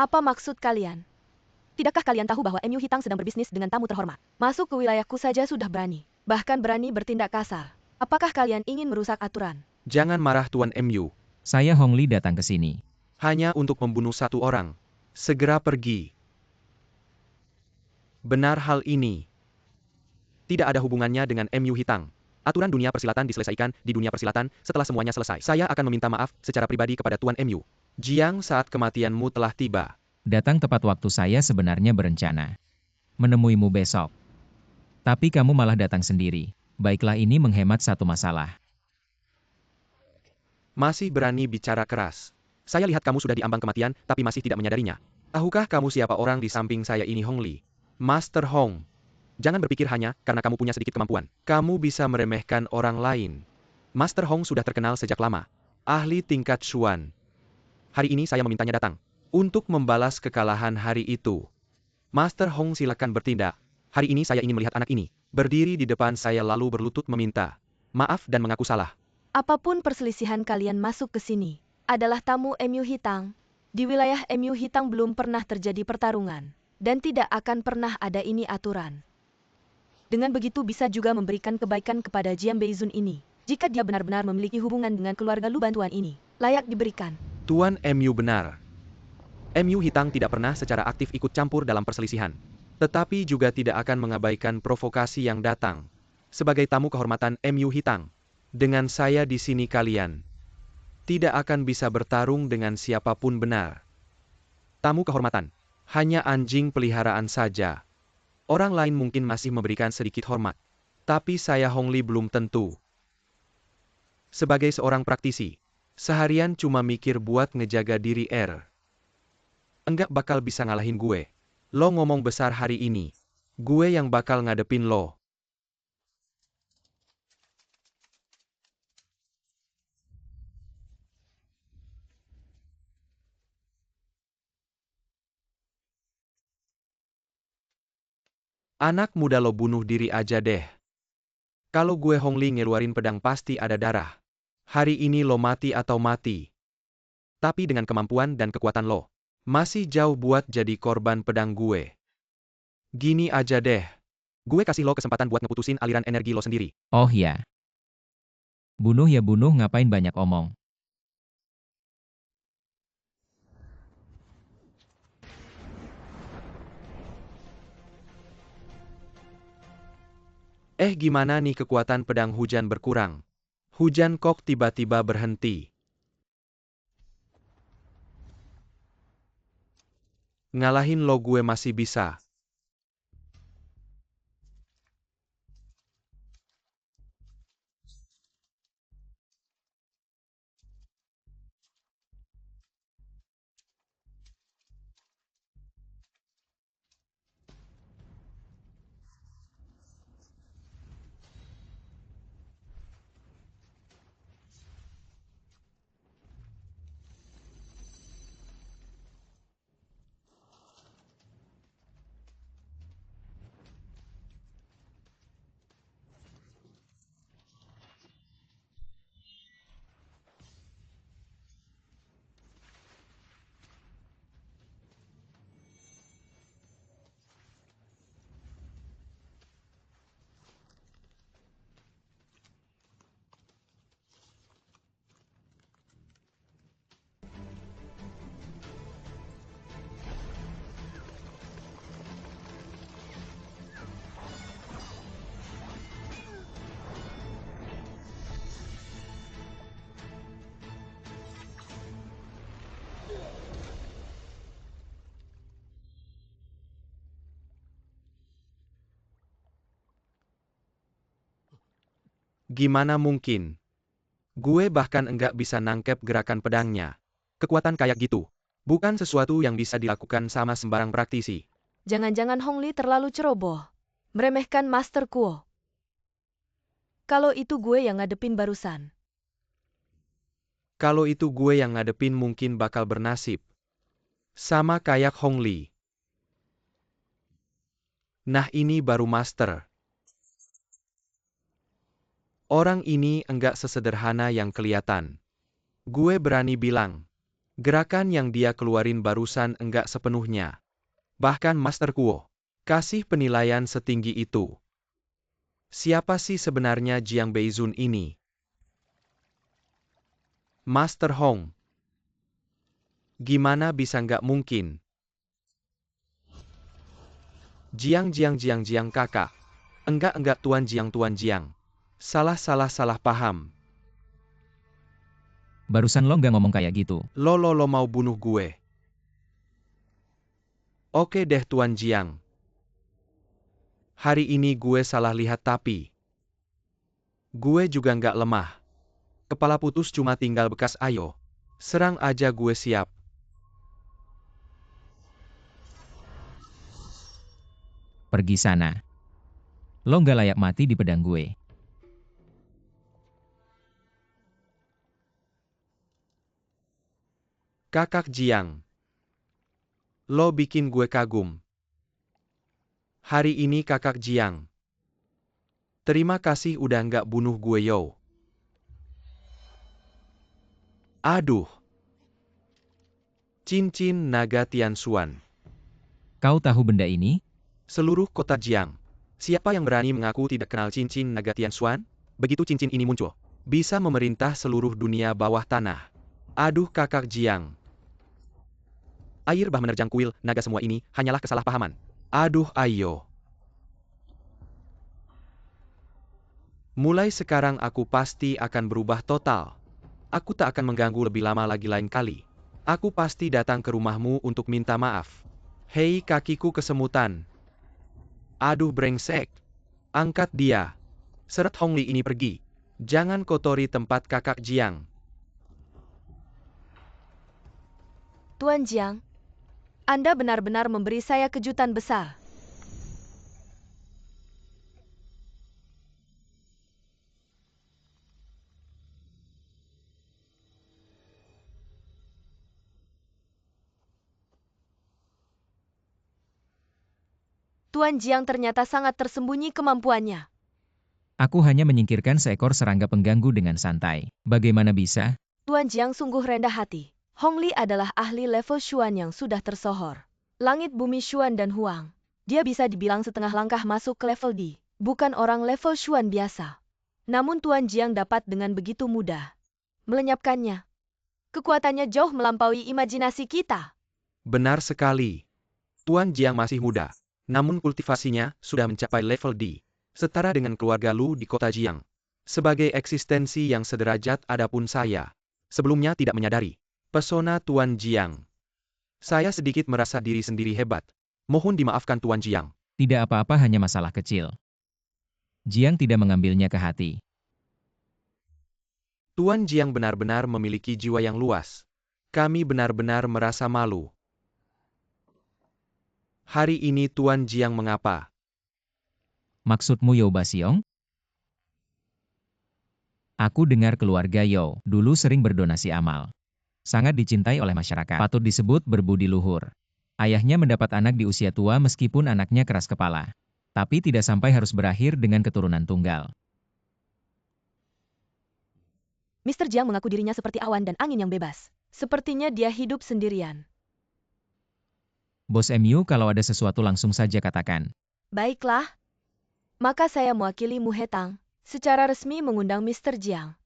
Apa maksud kalian? Tidakkah kalian tahu bahwa MU Hitang sedang berbisnis dengan tamu terhormat? Masuk ke wilayahku saja sudah berani. Bahkan berani bertindak kasar. Apakah kalian ingin merusak aturan? Jangan marah Tuan MU. Saya Hong Li datang ke sini. Hanya untuk membunuh satu orang. Segera pergi. Benar hal ini. Tidak ada hubungannya dengan MU Hitang. Aturan dunia persilatan diselesaikan di dunia persilatan setelah semuanya selesai. Saya akan meminta maaf secara pribadi kepada Tuan MU. Jiang, saat kematianmu telah tiba. Datang tepat waktu. Saya sebenarnya berencana menemuimu besok. Tapi kamu malah datang sendiri. Baiklah, ini menghemat satu masalah. Masih berani bicara keras. Saya lihat kamu sudah diambang kematian, tapi masih tidak menyadarinya. Tahukah kamu siapa orang di samping saya ini? Hong Li. Master Hong. Jangan berpikir hanya karena kamu punya sedikit kemampuan. Kamu bisa meremehkan orang lain. Master Hong sudah terkenal sejak lama. Ahli tingkat Xuan. Hari ini saya memintanya datang. Untuk membalas kekalahan hari itu. Master Hong, silakan bertindak. Hari ini saya ingin melihat anak ini berdiri di depan saya lalu berlutut meminta maaf dan mengaku salah. Apapun perselisihan, kalian masuk ke sini adalah tamu MU Hitang. Di wilayah MU Hitang belum pernah terjadi pertarungan. Dan tidak akan pernah ada ini aturan. Dengan begitu bisa juga memberikan kebaikan kepada Jiang Beizun ini. Jika dia benar-benar memiliki hubungan dengan keluarga Lu, bantuan ini layak diberikan. Tuan MU benar. MU Hitang tidak pernah secara aktif ikut campur dalam perselisihan. Tetapi juga tidak akan mengabaikan provokasi yang datang. Sebagai tamu kehormatan MU Hitang. Dengan saya di sini kalian tidak akan bisa bertarung dengan siapapun benar. Tamu kehormatan. Hanya anjing peliharaan saja. Orang lain mungkin masih memberikan sedikit hormat. Tapi saya Hong Li belum tentu. Sebagai seorang praktisi, seharian cuma mikir buat ngejaga diri enggak bakal bisa ngalahin gue. Lo ngomong besar hari ini. Gue yang bakal ngadepin lo. Anak muda, lo bunuh diri aja deh. Kalau gue Hong Li ngeluarin pedang pasti ada darah. Hari ini lo mati atau mati. Tapi dengan kemampuan dan kekuatan lo, masih jauh buat jadi korban pedang gue. Gini aja deh. Gue kasih lo kesempatan buat ngeputusin aliran energi lo sendiri. Oh ya. Bunuh ya bunuh, ngapain banyak omong. Gimana nih kekuatan pedang hujan berkurang? Hujan kok tiba-tiba berhenti? Ngalahin lo gue masih bisa. Gimana mungkin? Gue bahkan enggak bisa nangkep gerakan pedangnya. Kekuatan kayak gitu. Bukan sesuatu yang bisa dilakukan sama sembarang praktisi. Jangan-jangan Hong Li terlalu ceroboh. Meremehkan Master Kuo. Kalau itu gue yang ngadepin barusan. Kalau itu gue yang ngadepin mungkin bakal bernasib. Sama kayak Hong Li. Nah, ini baru Master. Orang ini enggak sesederhana yang kelihatan. Gue berani bilang. Gerakan yang dia keluarin barusan enggak sepenuhnya. Bahkan Master Kuo kasih penilaian setinggi itu. Siapa sih sebenarnya Jiang Beizun ini? Master Hong. Gimana bisa nggak mungkin? Jiang kakak. Enggak Tuan Jiang. Salah paham. Barusan lo nggak ngomong kayak gitu. Lo mau bunuh gue. Oke deh Tuan Jiang. Hari ini gue salah lihat tapi gue juga nggak lemah. Kepala putus cuma tinggal bekas ayo. Serang aja gue siap. Pergi sana. Lo nggak layak mati di pedang gue. Kakak Jiang. Lo bikin gue kagum. Hari ini kakak Jiang. Terima kasih udah nggak bunuh gue yo. Aduh. Cincin naga Tianxuan. Kau tahu benda ini? Seluruh kota Jiang. Siapa yang berani mengaku tidak kenal cincin naga Tianxuan? Begitu cincin ini muncul, bisa memerintah seluruh dunia bawah tanah. Aduh kakak Jiang. Air bah menerjang kuil naga, semua ini hanyalah kesalahpahaman. Aduh ayo. Mulai sekarang aku pasti akan berubah total. Aku tak akan mengganggu lebih lama lagi lain kali. Aku pasti datang ke rumahmu untuk minta maaf. Hei kakiku kesemutan. Aduh brengsek. Angkat dia. Seret Hong Li ini pergi. Jangan kotori tempat kakak Jiang. Tuan Jiang, Anda benar-benar memberi saya kejutan besar. Tuan Jiang ternyata sangat tersembunyi kemampuannya. Aku hanya menyingkirkan seekor serangga pengganggu dengan santai. Bagaimana bisa? Tuan Jiang sungguh rendah hati. Hong Li adalah ahli level Xuan yang sudah tersohor. Langit bumi Xuan dan Huang. Dia bisa dibilang setengah langkah masuk ke level D. Bukan orang level Xuan biasa. Namun Tuan Jiang dapat dengan begitu mudah melenyapkannya. Kekuatannya jauh melampaui imajinasi kita. Benar sekali. Tuan Jiang masih muda. Namun kultivasinya sudah mencapai level D. Setara dengan keluarga Lu di kota Jiang. Sebagai eksistensi yang sederajat adapun saya. Sebelumnya tidak menyadari pesona Tuan Jiang. Saya sedikit merasa diri sendiri hebat. Mohon dimaafkan Tuan Jiang. Tidak apa-apa, hanya masalah kecil. Jiang tidak mengambilnya ke hati. Tuan Jiang benar-benar memiliki jiwa yang luas. Kami benar-benar merasa malu. Hari ini Tuan Jiang mengapa? Maksudmu Yao Basiong? Aku dengar keluarga Yao dulu sering berdonasi amal. Sangat dicintai oleh masyarakat. Patut disebut berbudi luhur. Ayahnya mendapat anak di usia tua meskipun anaknya keras kepala. Tapi tidak sampai harus berakhir dengan keturunan tunggal. Mr. Jiang mengaku dirinya seperti awan dan angin yang bebas. Sepertinya dia hidup sendirian. Bos MU, kalau ada sesuatu langsung saja katakan. Baiklah. Maka saya mewakili Mu Hetang secara resmi mengundang Mr. Jiang.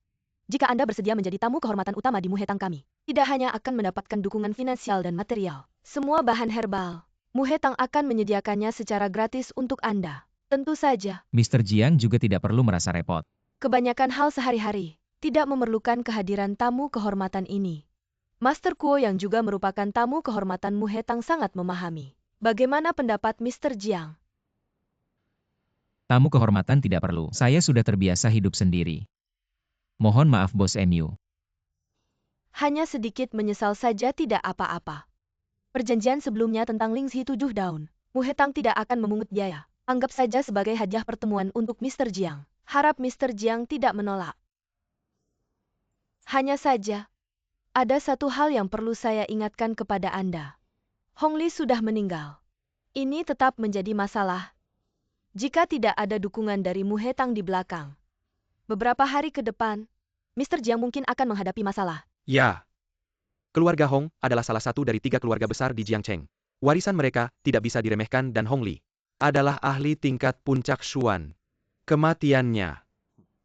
Jika Anda bersedia menjadi tamu kehormatan utama di Mu Hetang kami, tidak hanya akan mendapatkan dukungan finansial dan material, semua bahan herbal, Mu Hetang akan menyediakannya secara gratis untuk Anda. Tentu saja. Mr. Jiang juga tidak perlu merasa repot. Kebanyakan hal sehari-hari tidak memerlukan kehadiran tamu kehormatan ini. Master Kuo yang juga merupakan tamu kehormatan Mu Hetang sangat memahami. Bagaimana pendapat Mr. Jiang? Tamu kehormatan tidak perlu. Saya sudah terbiasa hidup sendiri. Mohon maaf Bos MU. Hanya sedikit menyesal saja, tidak apa-apa. Perjanjian sebelumnya tentang Lingxi 7 daun, Mu Hetang tidak akan memungut biaya. Anggap saja sebagai hadiah pertemuan untuk Mr. Jiang. Harap Mr. Jiang tidak menolak. Hanya saja, ada satu hal yang perlu saya ingatkan kepada Anda. Hong Li sudah meninggal. Ini tetap menjadi masalah jika tidak ada dukungan dari Mu Hetang di belakang. Beberapa hari ke depan, Mr. Jiang mungkin akan menghadapi masalah. Ya. Keluarga Hong adalah salah satu dari 3 keluarga besar di Jiangcheng. Warisan mereka tidak bisa diremehkan dan Hong Li adalah ahli tingkat puncak Xuan. Kematiannya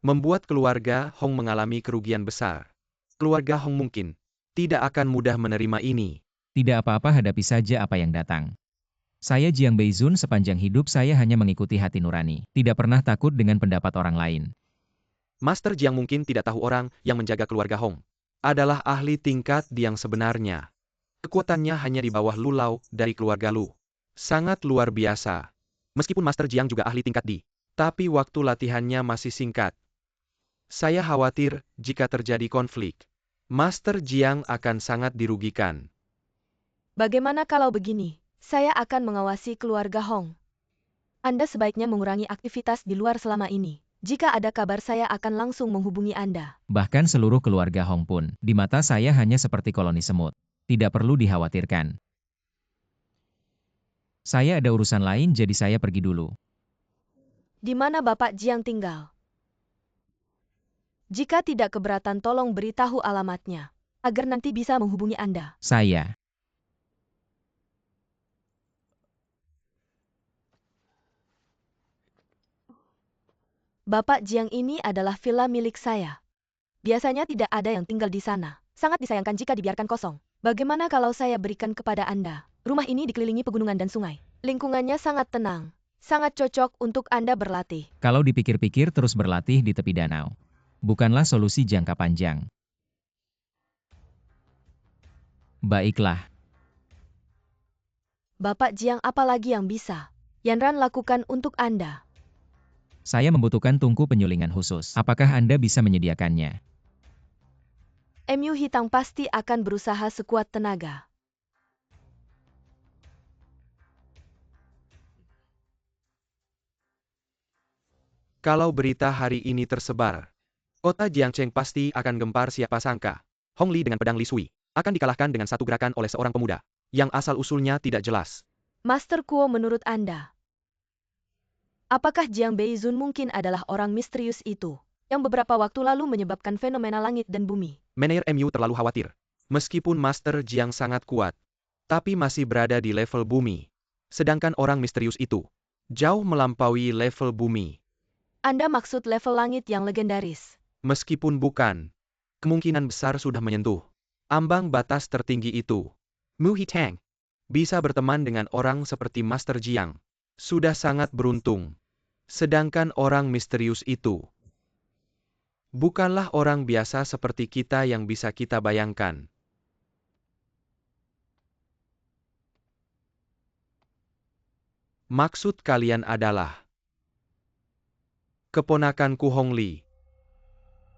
membuat keluarga Hong mengalami kerugian besar. Keluarga Hong mungkin tidak akan mudah menerima ini. Tidak apa-apa, hadapi saja apa yang datang. Saya Jiang Beizun, sepanjang hidup saya hanya mengikuti hati nurani. Tidak pernah takut dengan pendapat orang lain. Master Jiang mungkin tidak tahu orang yang menjaga keluarga Hong adalah ahli tingkat yang sebenarnya. Kekuatannya hanya di bawah Lu Lao dari keluarga Lu. Sangat luar biasa. Meskipun Master Jiang juga ahli tingkat di, tapi waktu latihannya masih singkat. Saya khawatir jika terjadi konflik, Master Jiang akan sangat dirugikan. Bagaimana kalau begini? Saya akan mengawasi keluarga Hong. Anda sebaiknya mengurangi aktivitas di luar selama ini. Jika ada kabar saya akan langsung menghubungi Anda. Bahkan seluruh keluarga Hong pun, di mata saya hanya seperti koloni semut. Tidak perlu dikhawatirkan. Saya ada urusan lain, jadi saya pergi dulu. Di mana Bapak Jiang tinggal? Jika tidak keberatan tolong beritahu alamatnya, agar nanti bisa menghubungi Anda. Saya. Bapak Jiang ini adalah villa milik saya. Biasanya tidak ada yang tinggal di sana. Sangat disayangkan jika dibiarkan kosong. Bagaimana kalau saya berikan kepada Anda? Rumah ini dikelilingi pegunungan dan sungai. Lingkungannya sangat tenang. Sangat cocok untuk Anda berlatih. Kalau dipikir-pikir, terus berlatih di tepi danau bukanlah solusi jangka panjang. Baiklah. Bapak Jiang, apa lagi yang bisa Yanran lakukan untuk Anda? Saya membutuhkan tungku penyulingan khusus. Apakah Anda bisa menyediakannya? MU Hitang pasti akan berusaha sekuat tenaga. Kalau berita hari ini tersebar, kota Jiangcheng pasti akan gempar. Siapa sangka Hong Li dengan pedang Li Sui akan dikalahkan dengan satu gerakan oleh seorang pemuda yang asal-usulnya tidak jelas. Master Kuo, menurut Anda, apakah Jiang Beizun mungkin adalah orang misterius itu, yang beberapa waktu lalu menyebabkan fenomena langit dan bumi? Manajer MU terlalu khawatir. Meskipun Master Jiang sangat kuat, tapi masih berada di level bumi. Sedangkan orang misterius itu jauh melampaui level bumi. Anda maksud level langit yang legendaris? Meskipun bukan, kemungkinan besar sudah menyentuh ambang batas tertinggi itu. Mu Hitang bisa berteman dengan orang seperti Master Jiang. Sudah sangat beruntung. Sedangkan orang misterius itu bukanlah orang biasa seperti kita yang bisa kita bayangkan. Maksud kalian adalah keponakanku Hong Li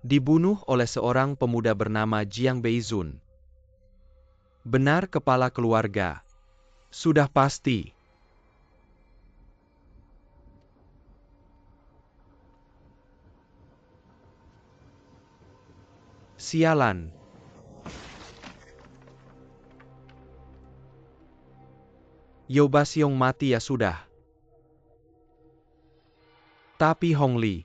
dibunuh oleh seorang pemuda bernama Jiang Beizun. Benar, kepala keluarga. Sudah pasti. Sialan. Yobasyong mati ya sudah. Tapi Hong Li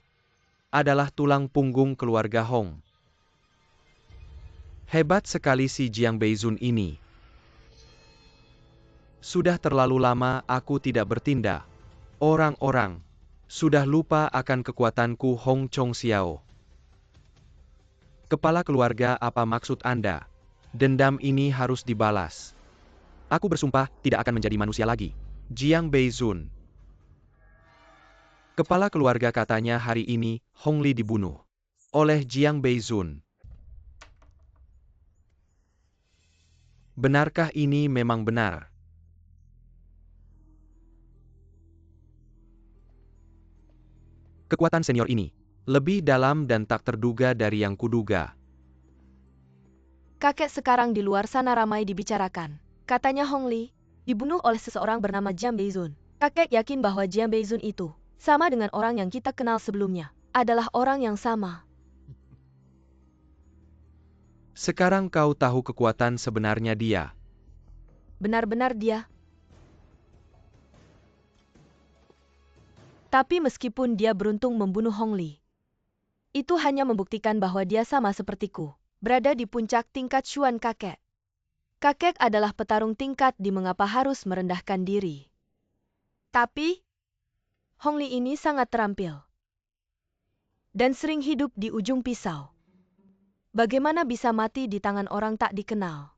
adalah tulang punggung keluarga Hong. Hebat sekali si Jiang Beizun ini. Sudah terlalu lama aku tidak bertindak. Orang-orang sudah lupa akan kekuatanku. Hong Chong Xiao. Kepala keluarga, apa maksud Anda? Dendam ini harus dibalas. Aku bersumpah tidak akan menjadi manusia lagi. Jiang Beizun. Kepala keluarga, katanya hari ini Hong Li dibunuh oleh Jiang Beizun. Benarkah ini memang benar? Kekuatan senior ini lebih dalam dan tak terduga dari yang kuduga. Kakek, sekarang di luar sana ramai dibicarakan. Katanya Hong Li dibunuh oleh seseorang bernama Jiang Beizun. Kakek yakin bahwa Jiang Beizun itu sama dengan orang yang kita kenal sebelumnya. Adalah orang yang sama. Sekarang kau tahu kekuatan sebenarnya dia. Benar-benar dia. Tapi meskipun dia beruntung membunuh Hong Li, itu hanya membuktikan bahwa dia sama sepertiku, berada di puncak tingkat Xuan kakek. Kakek adalah petarung tingkat di mengapa harus merendahkan diri. Tapi, Hong Li ini sangat terampil. Dan sering hidup di ujung pisau. Bagaimana bisa mati di tangan orang tak dikenal?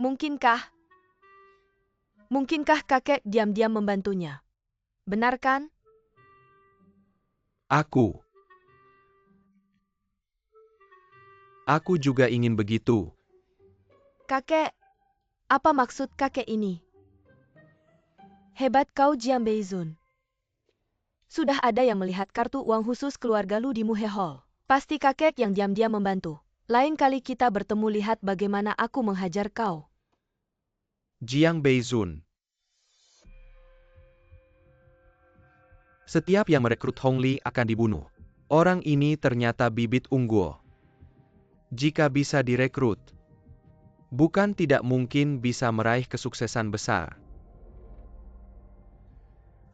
Mungkinkah kakek diam-diam membantunya? Benar kan? Aku juga ingin begitu. Kakek, apa maksud kakek ini? Hebat kau Jiang Beizun. Sudah ada yang melihat kartu uang khusus keluarga Lu di Muhe Hall. Pasti kakek yang diam-diam membantu. Lain kali kita bertemu lihat bagaimana aku menghajar kau. Jiang Beizun. Setiap yang merekrut Hong Li akan dibunuh. Orang ini ternyata bibit unggul. Jika bisa direkrut, bukan tidak mungkin bisa meraih kesuksesan besar.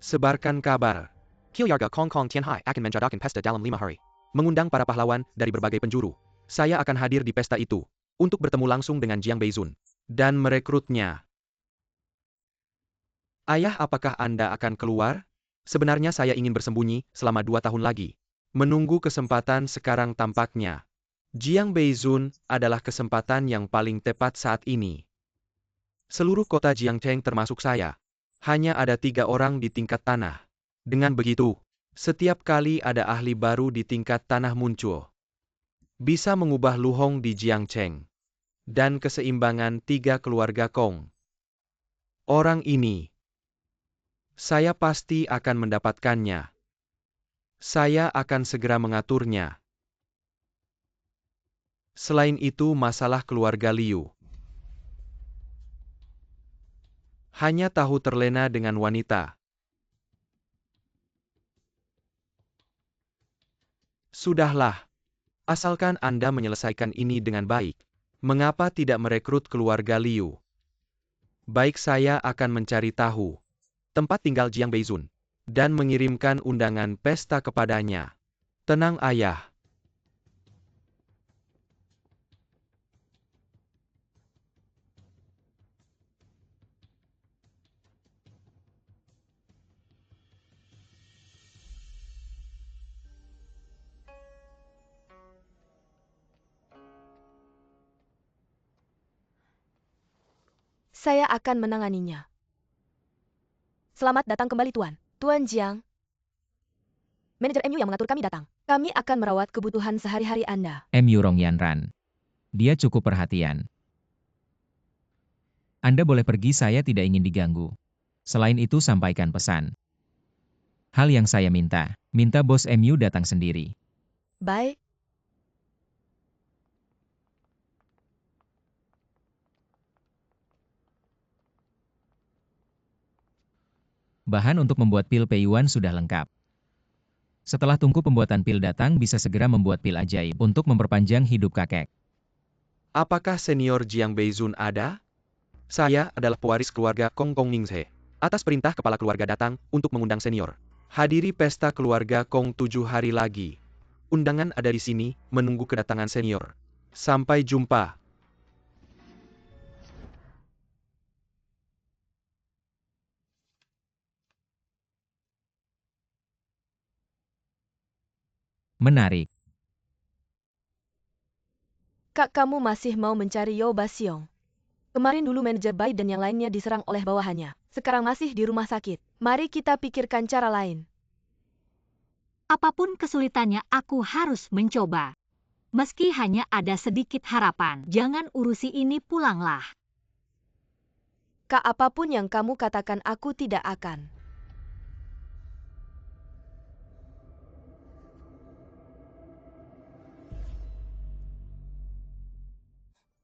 Sebarkan kabar. Kilyarga Kong Kong Tianhai akan menjadikan pesta dalam 5 hari. Mengundang para pahlawan dari berbagai penjuru. Saya akan hadir di pesta itu, untuk bertemu langsung dengan Jiang Beizun, dan merekrutnya. Ayah, apakah Anda akan keluar? Sebenarnya saya ingin bersembunyi selama 2 tahun lagi. Menunggu kesempatan sekarang tampaknya. Jiang Beizun adalah kesempatan yang paling tepat saat ini. Seluruh kota Jiangcheng termasuk saya. Hanya ada 3 orang di tingkat tanah. Dengan begitu, setiap kali ada ahli baru di tingkat tanah muncul, bisa mengubah Lu Hong di Jiangcheng. Dan keseimbangan 3 keluarga Kong. Orang ini, saya pasti akan mendapatkannya. Saya akan segera mengaturnya. Selain itu masalah keluarga Liu. Hanya tahu terlena dengan wanita. Sudahlah. Asalkan Anda menyelesaikan ini dengan baik. Mengapa tidak merekrut keluarga Liu? Baik, saya akan mencari tahu tempat tinggal Jiang Beizun dan mengirimkan undangan pesta kepadanya. Tenang, Ayah. Saya akan menanganinya. Selamat datang kembali Tuan. Tuan Jiang. Manajer MU yang mengatur kami datang. Kami akan merawat kebutuhan sehari-hari Anda. MU Rong Yanran. Dia cukup perhatian. Anda boleh pergi, saya tidak ingin diganggu. Selain itu sampaikan pesan. Hal yang saya minta bos MU datang sendiri. Baik. Bahan untuk membuat pil Peiyuan sudah lengkap. Setelah tungku pembuatan pil datang, bisa segera membuat pil ajaib untuk memperpanjang hidup kakek. Apakah senior Jiang Beizun ada? Saya adalah pewaris keluarga Kong Kong Ningzhe. Atas perintah kepala keluarga datang untuk mengundang senior. Hadiri pesta keluarga Kong 7 hari lagi. Undangan ada di sini, menunggu kedatangan senior. Sampai jumpa. Menarik. Kak, kamu masih mau mencari Yo Basiong? Kemarin dulu manajer Bai dan yang lainnya diserang oleh bawahannya. Sekarang masih di rumah sakit. Mari kita pikirkan cara lain. Apapun kesulitannya, aku harus mencoba. Meski hanya ada sedikit harapan, jangan urusi ini, pulanglah. Kak, apapun yang kamu katakan aku tidak akan.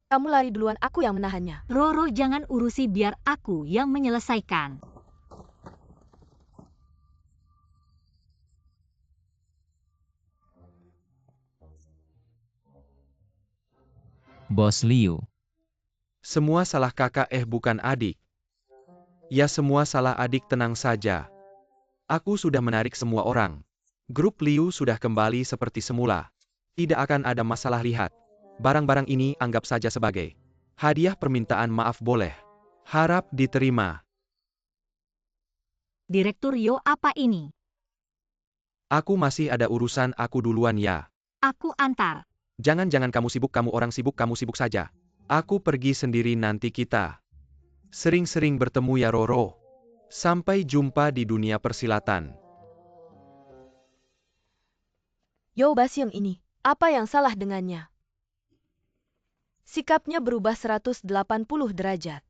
Kamu lari duluan, aku yang menahannya. Roro, jangan urusi, biar aku yang menyelesaikan. Bos Liu. Semua salah kakak, bukan adik. Ya, semua salah adik, tenang saja. Aku sudah menarik semua orang. Grup Liu sudah kembali seperti semula. Tidak akan ada masalah, lihat. Barang-barang ini anggap saja sebagai Hadiah permintaan maaf boleh. Harap diterima. Direktur Yo, apa ini? Aku masih ada urusan, aku duluan ya. Aku antar. Jangan kamu sibuk, kamu orang sibuk, kamu sibuk saja. Aku pergi sendiri, nanti kita sering-sering bertemu ya Roro. Sampai jumpa di dunia persilatan. Yo Basyong ini, apa yang salah dengannya? Sikapnya berubah 180 derajat.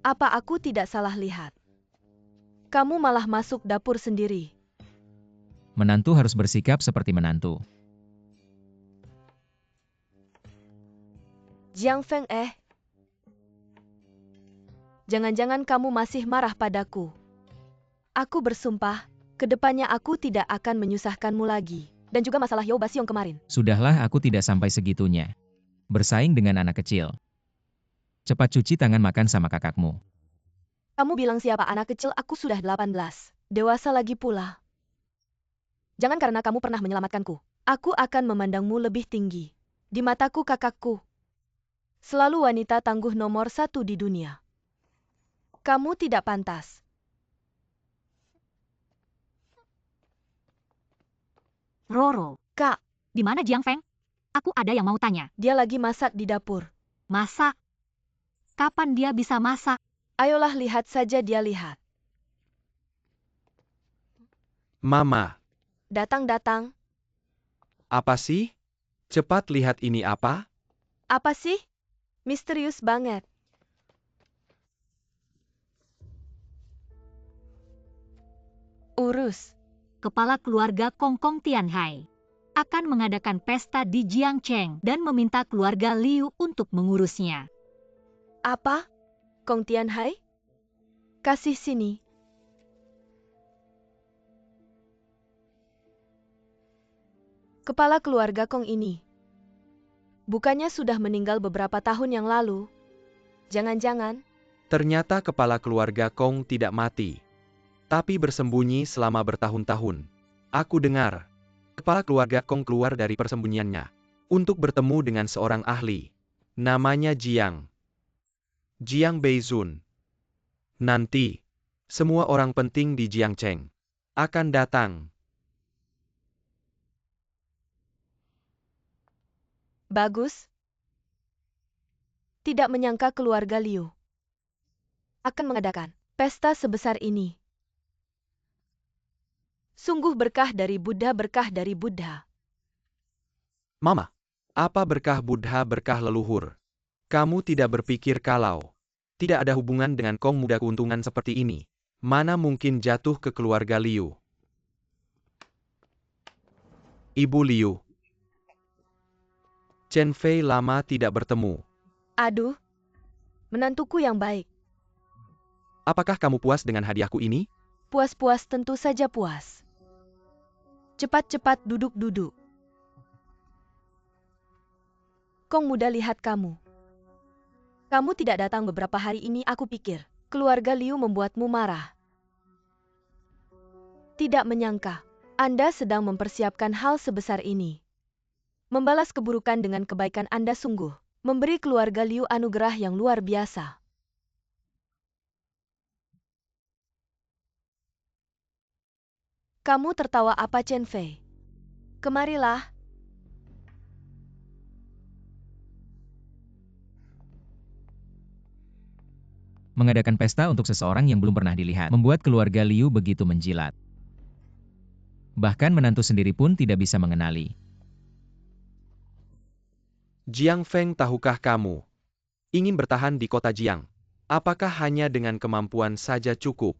Apa aku tidak salah lihat? Kamu malah masuk dapur sendiri. Menantu harus bersikap seperti menantu. Jiang Feng jangan-jangan kamu masih marah padaku. Aku bersumpah, kedepannya aku tidak akan menyusahkanmu lagi. Dan juga masalah Yo Basyong kemarin. Sudahlah, aku tidak sampai segitunya. Bersaing dengan anak kecil. Cepat cuci tangan, makan sama kakakmu. Kamu bilang siapa anak kecil, aku sudah 18. Dewasa lagi pula. Jangan karena kamu pernah menyelamatkanku. Aku akan memandangmu lebih tinggi. Di mataku kakakku. Selalu wanita tangguh nomor 1 di dunia. Kamu tidak pantas. Roro, Kak, di mana Jiang Feng? Aku ada yang mau tanya. dia lagi masak di dapur. Masak? Kapan dia bisa masak? Ayolah lihat saja, dia lihat. Mama, Datang-datang. apa sih? Cepat lihat ini apa? Apa sih? Misterius banget. Urus. Kepala keluarga Kongkong Tianhai akan mengadakan pesta di Jiangcheng dan meminta keluarga Liu untuk mengurusnya. Apa? Kong Tianhai? Kasih sini. Kepala keluarga Kong ini. Bukannya sudah meninggal beberapa tahun yang lalu? Jangan-jangan? Ternyata kepala keluarga Kong tidak mati, tapi bersembunyi selama bertahun-tahun. Aku dengar, kepala keluarga Kong keluar dari persembunyiannya untuk bertemu dengan seorang ahli. Namanya Jiang Beizun. Nanti, semua orang penting di Jiangcheng akan datang. Bagus. Tidak menyangka keluarga Liu akan mengadakan pesta sebesar ini. Sungguh berkah dari Buddha, berkah dari Buddha. Mama, apa berkah Buddha, berkah leluhur? Kamu tidak berpikir kalau tidak ada hubungan dengan Kong muda keuntungan seperti ini? Mana mungkin jatuh ke keluarga Liu? Ibu Liu. Chen Fei lama tidak bertemu. Aduh, menantuku yang baik. Apakah kamu puas dengan hadiahku ini? Puas-puas, tentu saja puas. Cepat-cepat duduk-duduk. Kong muda, lihat kamu. Kamu tidak datang beberapa hari ini, aku pikir keluarga Liu membuatmu marah. Tidak menyangka, Anda sedang mempersiapkan hal sebesar ini. Membalas keburukan dengan kebaikan Anda sungguh memberi keluarga Liu anugerah yang luar biasa. Kamu tertawa apa, Chen Fei? Kemarilah. Mengadakan pesta untuk seseorang yang belum pernah dilihat membuat keluarga Liu begitu menjilat. Bahkan menantu sendiri pun tidak bisa mengenali. Jiang Feng, tahukah kamu ingin bertahan di kota Jiang? Apakah hanya dengan kemampuan saja cukup?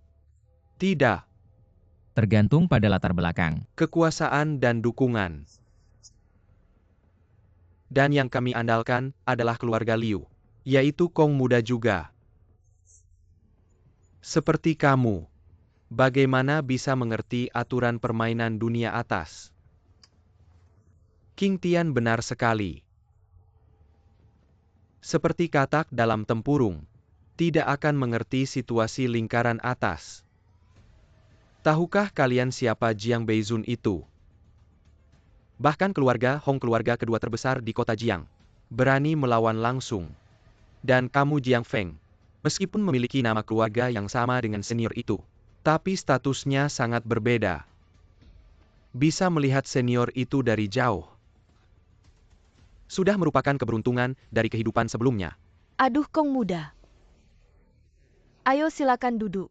Tidak. Tergantung pada latar belakang. Kekuasaan dan dukungan. Dan yang kami andalkan adalah keluarga Liu, yaitu Kong muda juga. Seperti kamu, bagaimana bisa mengerti aturan permainan dunia atas? King Tian benar sekali. Seperti katak dalam tempurung. tidak akan mengerti situasi lingkaran atas. Tahukah kalian siapa Jiang Beizun itu? Bahkan keluarga Hong, keluarga kedua terbesar di kota Jiang, berani melawan langsung. Dan kamu Jiang Feng, meskipun memiliki nama keluarga yang sama dengan senior itu, tapi statusnya sangat berbeda. Bisa melihat senior itu dari jauh. Sudah merupakan keberuntungan dari kehidupan sebelumnya. Aduh Kong muda. Ayo silakan duduk.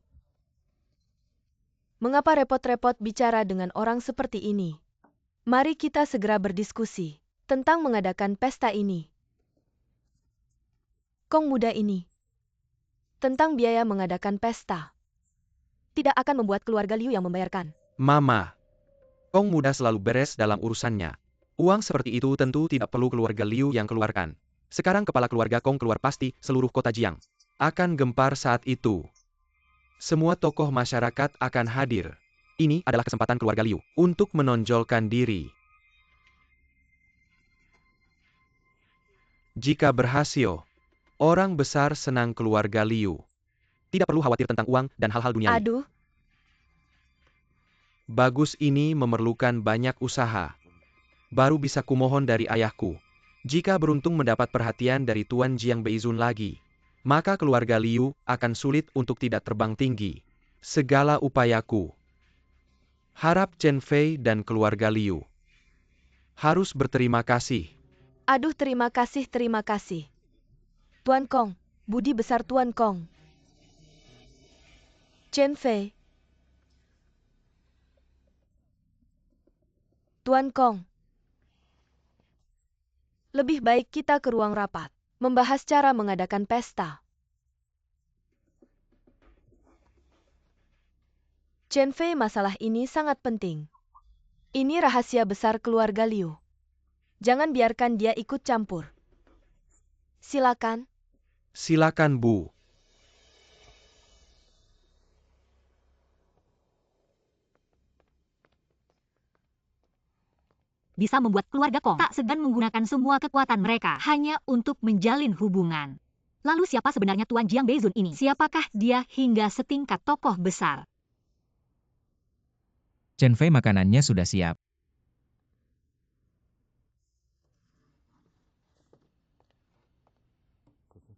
Mengapa repot-repot bicara dengan orang seperti ini? Mari kita segera berdiskusi tentang mengadakan pesta ini. Kong muda ini. Tentang biaya mengadakan pesta. Tidak akan membuat keluarga Liu yang membayarkan. Mama, Kong muda selalu beres dalam urusannya. Uang seperti itu tentu tidak perlu keluarga Liu yang keluarkan. Sekarang kepala keluarga Kong keluar pasti seluruh kota Jiang akan gempar saat itu. Semua tokoh masyarakat akan hadir. Ini adalah kesempatan keluarga Liu untuk menonjolkan diri. Jika berhasil, orang besar senang keluarga Liu. Tidak perlu khawatir tentang uang dan hal-hal duniawi. Aduh, Bagus, ini memerlukan banyak usaha. Baru bisa kumohon dari ayahku. Jika beruntung mendapat perhatian dari Tuan Jiang Beizun lagi, maka keluarga Liu akan sulit untuk tidak terbang tinggi. Segala upayaku. Harap Chen Fei dan keluarga Liu harus berterima kasih. aduh terima kasih, terima kasih. Tuan Kong, budi besar Tuan Kong. Chen Fei. Tuan Kong. Lebih baik kita ke ruang rapat, membahas cara mengadakan pesta. Chen Fei, masalah ini sangat penting. Ini rahasia besar keluarga Liu. Jangan biarkan dia ikut campur. Silakan. Silakan, Bu. Bisa membuat keluarga Kong tak segan menggunakan semua kekuatan mereka hanya untuk menjalin hubungan. Lalu siapa sebenarnya Tuan Jiang Beizun ini? Siapakah dia hingga setingkat tokoh besar? Chen Fei makanannya sudah siap.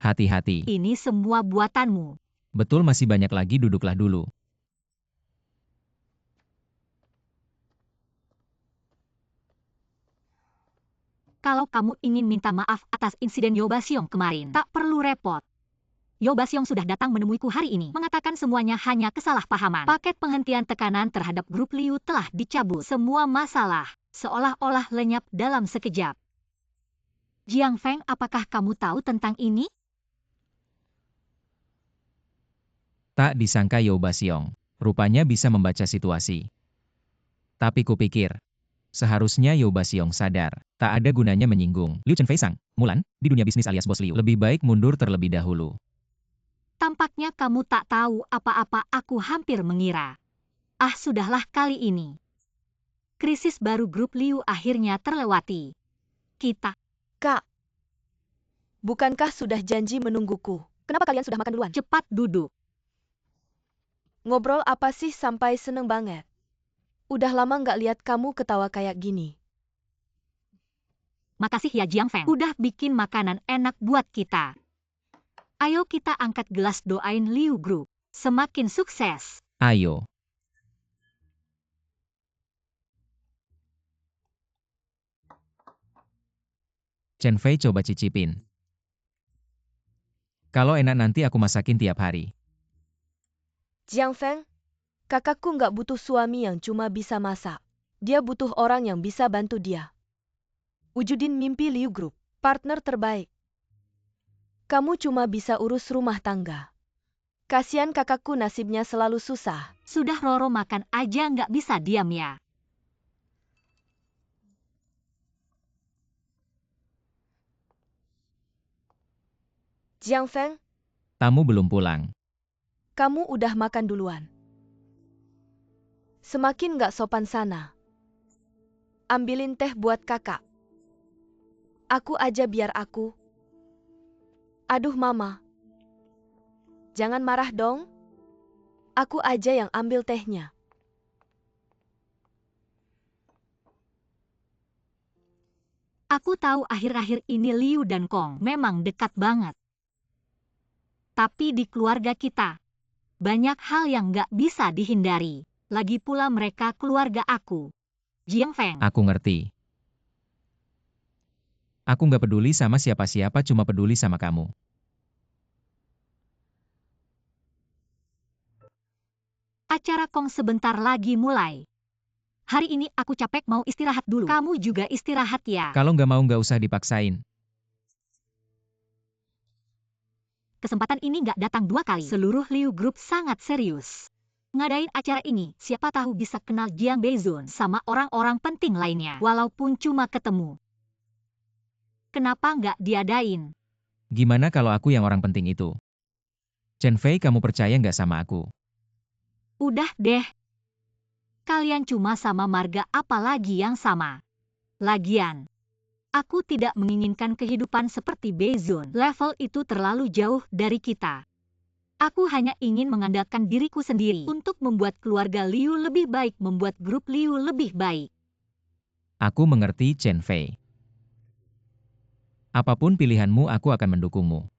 Hati-hati. Ini semua buatanmu. Betul, masih banyak lagi, duduklah dulu. Kalau kamu ingin minta maaf atas insiden Yo Baxiong kemarin, tak perlu repot. Yo Baxiong sudah datang menemuiku hari ini, mengatakan semuanya hanya kesalahpahaman. Paket penghentian tekanan terhadap grup Liu telah dicabut. Semua masalah seolah-olah lenyap dalam sekejap. Jiang Feng, apakah kamu tahu tentang ini? Tak disangka Yo Baxiong rupanya bisa membaca situasi. Tapi kupikir, seharusnya Yo Baxiong sadar, tak ada gunanya menyinggung Liu Chen Fei Sang, Mulan, di dunia bisnis alias bos Liu. Lebih baik mundur terlebih dahulu. Tampaknya kamu tak tahu apa-apa, aku hampir mengira. Ah, sudahlah kali ini. Krisis baru grup Liu akhirnya terlewati. Kita. Kak, bukankah sudah janji menungguku? Kenapa kalian sudah makan duluan? Cepat duduk. Ngobrol apa sih sampai seneng banget? Udah lama nggak lihat kamu ketawa kayak gini. Makasih ya Jiang Feng, udah bikin makanan enak buat kita. Ayo kita angkat gelas doain Liu Group semakin sukses. Ayo. Chen Fei coba cicipin. Kalau enak nanti aku masakin tiap hari. Jiang Feng, kakakku nggak butuh suami yang cuma bisa masak. Dia butuh orang yang bisa bantu dia. Wujudin mimpi Liu Group, partner terbaik. Kamu cuma bisa urus rumah tangga. Kasian kakakku, nasibnya selalu susah. Sudah Roro makan aja nggak bisa diam ya. Jiang Feng, Tamu belum pulang. kamu udah makan duluan. Semakin nggak sopan sana. Ambilin teh buat kakak. Aku aja biar aku. Aduh mama. Jangan marah dong. Aku aja yang ambil tehnya. Aku tahu akhir-akhir ini Liu dan Kong memang dekat banget. Tapi di keluarga kita, banyak hal yang nggak bisa dihindari. Lagi pula mereka keluarga aku. Jiang Feng. Aku ngerti. Aku nggak peduli sama siapa-siapa, cuma peduli sama kamu. Acara Kong sebentar lagi mulai. Hari ini aku capek, mau istirahat dulu. Kamu juga istirahat ya. Kalau nggak mau nggak usah dipaksain. Kesempatan ini nggak datang 2 kali. Seluruh Liu Group sangat serius. Ngadain acara ini, siapa tahu bisa kenal Jiang Beizun sama orang-orang penting lainnya. Walaupun cuma ketemu. Kenapa nggak diadain? Gimana kalau aku yang orang penting itu? Chen Fei, kamu percaya nggak sama aku? Udah deh. Kalian cuma sama marga, apalagi yang sama. Lagian, aku tidak menginginkan kehidupan seperti Beizun. Level itu terlalu jauh dari kita. Aku hanya ingin mengandalkan diriku sendiri untuk membuat keluarga Liu lebih baik, membuat grup Liu lebih baik. Aku mengerti, Chen Fei. Apapun pilihanmu, aku akan mendukungmu.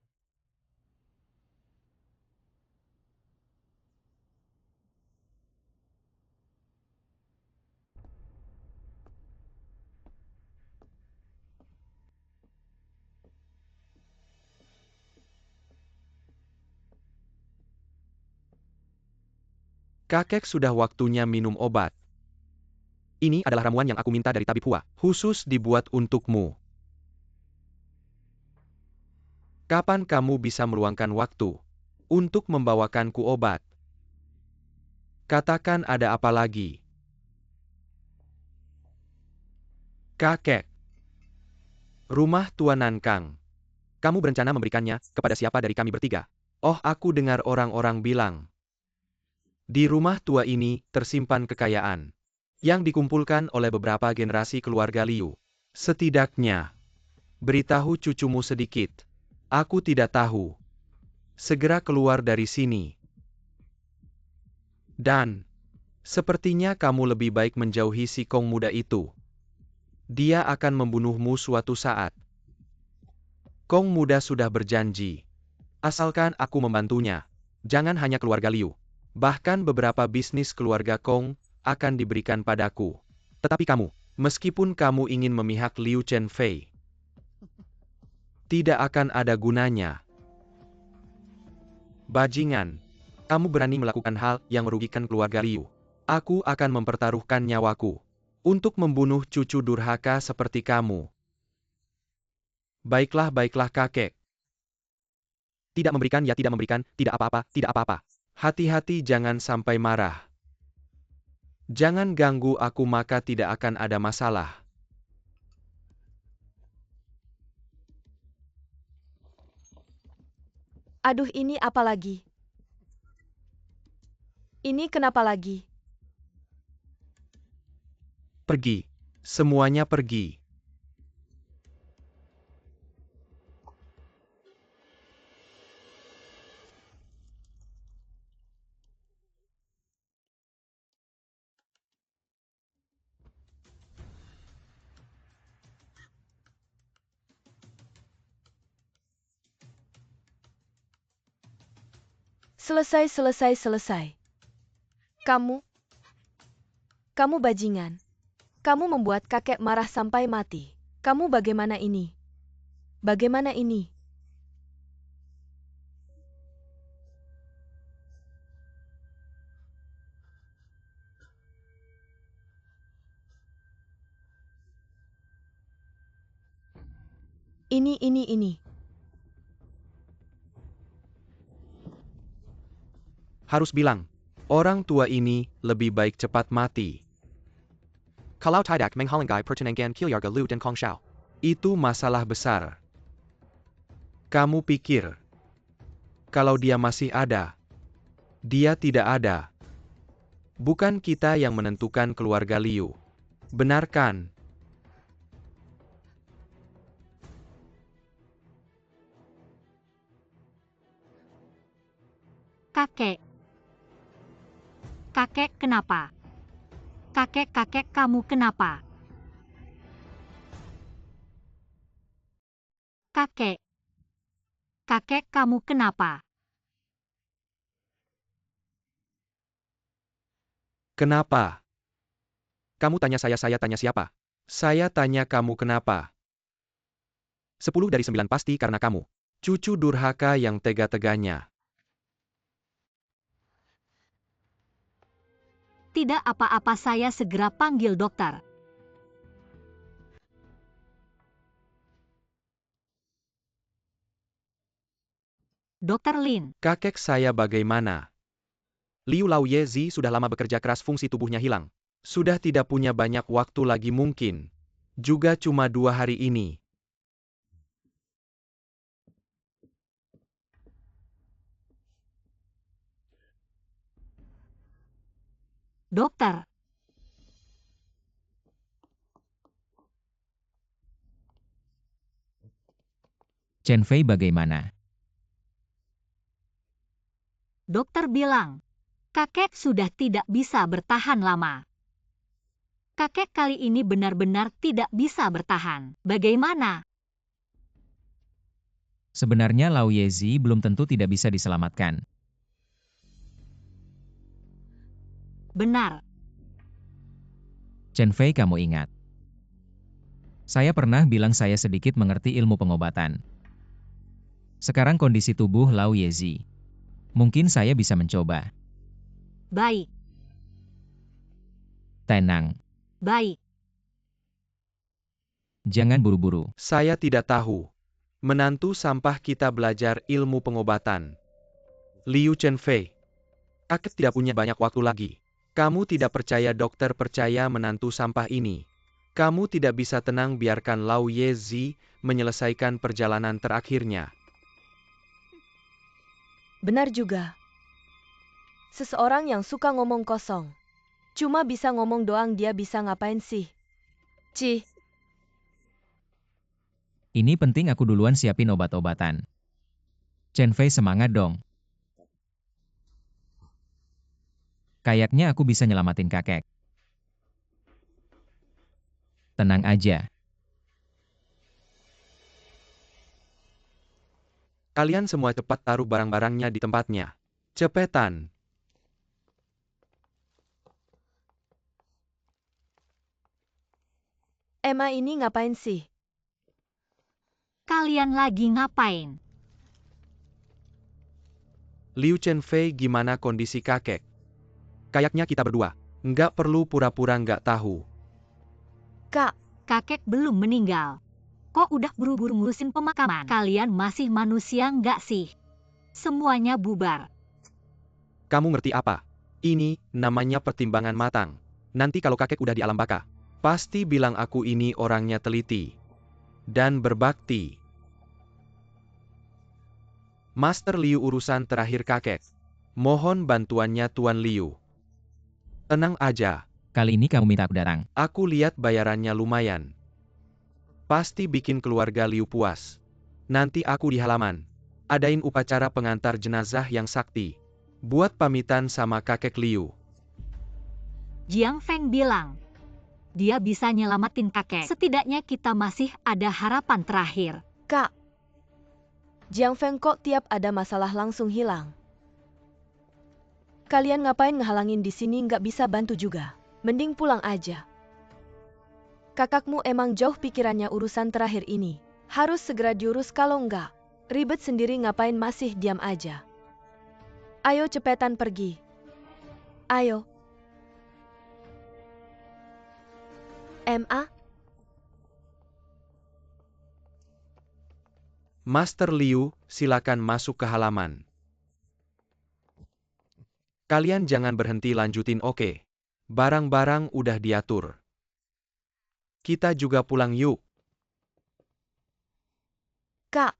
Kakek sudah waktunya minum obat. Ini adalah ramuan yang aku minta dari tabib Hua, khusus dibuat untukmu. Kapan kamu bisa meluangkan waktu untuk membawakanku obat? Katakan ada apa lagi? Kakek. Rumah Tuan Nankang. Kamu berencana memberikannya kepada siapa dari kami bertiga? Oh, aku dengar orang-orang bilang. Di rumah tua ini tersimpan kekayaan yang dikumpulkan oleh beberapa generasi keluarga Liu. Setidaknya, beritahu cucumu sedikit. Aku tidak tahu. Segera keluar dari sini. Dan, sepertinya kamu lebih baik menjauhi si Kong muda itu. Dia akan membunuhmu suatu saat. Kong muda sudah berjanji. Asalkan aku membantunya. Jangan hanya keluarga Liu. Bahkan beberapa bisnis keluarga Kong akan diberikan padaku. Tetapi kamu, meskipun kamu ingin memihak Liu Chen Fei, tidak akan ada gunanya. Bajingan, kamu berani melakukan hal yang merugikan keluarga Liu. Aku akan mempertaruhkan nyawaku untuk membunuh cucu durhaka seperti kamu. Baiklah, baiklah kakek. Tidak memberikan ya tidak memberikan, tidak apa-apa, tidak apa-apa. Hati-hati jangan sampai marah. Jangan ganggu aku maka tidak akan ada masalah. Aduh, ini apa lagi? Ini kenapa lagi? Pergi. Semuanya pergi. Selesai, selesai, selesai. Kamu bajingan. Kamu membuat kakek marah sampai mati. Kamu bagaimana ini? Bagaimana ini? Ini. Harus bilang, orang tua ini lebih baik cepat mati. Kalau tidak menghalangi pertunangan keluarga Liu dan Kong Shao. Itu masalah besar. Kamu pikir, kalau dia masih ada, dia tidak ada. Bukan kita yang menentukan keluarga Liu. Benar kan? Kakek. Kakek kenapa? Kakek kamu kenapa? Kakek. Kakek kamu kenapa? Kenapa? Kamu tanya saya tanya siapa? Saya tanya kamu kenapa? 10 dari 9 pasti karena kamu. Cucu durhaka yang tega-teganya. Tidak apa-apa, saya segera panggil dokter. Dokter Lin. Kakek saya bagaimana? Liu Laoyezi sudah lama bekerja keras, fungsi tubuhnya hilang. Sudah tidak punya banyak waktu lagi mungkin. Juga cuma 2 hari ini. Dokter. Chen Fei bagaimana? Dokter bilang, kakek sudah tidak bisa bertahan lama. Kakek kali ini benar-benar tidak bisa bertahan. Bagaimana? Sebenarnya Lao Yezi belum tentu tidak bisa diselamatkan. Benar. Chen Fei, kamu ingat. Saya pernah bilang saya sedikit mengerti ilmu pengobatan. Sekarang kondisi tubuh Lao Yezi. Mungkin saya bisa mencoba. Baik. Tenang. Baik. Jangan buru-buru. Saya tidak tahu. Menantu sampah kita belajar ilmu pengobatan. Liu Chenfei. Kakek tidak punya banyak waktu lagi. Kamu tidak percaya dokter percaya menantu sampah ini. Kamu tidak bisa tenang biarkan Lao Yezi menyelesaikan perjalanan terakhirnya. Benar juga. Seseorang yang suka ngomong kosong. Cuma bisa ngomong doang, dia bisa ngapain sih? Cih. Ini penting, aku duluan siapin obat-obatan. Chen Fei, semangat dong. Kayaknya aku bisa nyelamatin kakek. Tenang aja. Kalian semua cepat taruh barang-barangnya di tempatnya. Cepetan. Emma ini ngapain sih? Kalian lagi ngapain? Liu Chenfei, gimana kondisi kakek? Kayaknya kita berdua. Nggak perlu pura-pura nggak tahu. Kak, Kakek belum meninggal. Kok udah buru-buru ngurusin pemakaman? Kalian masih manusia nggak sih? Semuanya bubar. Kamu ngerti apa? Ini namanya pertimbangan matang. Nanti kalau kakek udah di alam baka, pasti bilang aku ini orangnya teliti dan berbakti. Master Liu, urusan terakhir kakek. Mohon bantuannya Tuan Liu. Tenang aja. Kali ini kamu minta aku datang. Aku lihat bayarannya lumayan. Pasti bikin keluarga Liu puas. Nanti aku di halaman adain upacara pengantar jenazah yang sakti. Buat pamitan sama kakek Liu. Jiang Feng bilang, dia bisa nyelamatin kakek. Setidaknya kita masih ada harapan terakhir. Kak. Jiang Feng kok tiap ada masalah langsung hilang? Kalian ngapain ngehalangin di sini, nggak bisa bantu juga? Mending pulang aja. Kakakmu emang jauh pikirannya, urusan terakhir ini. Harus segera diurus, kalau nggak ribet sendiri. Ngapain masih diam aja? Ayo cepetan pergi. Ayo. MA? Master Liu, silakan masuk ke halaman. Kalian jangan berhenti, lanjutin, oke? Barang-barang udah diatur. Kita juga pulang yuk. Kak.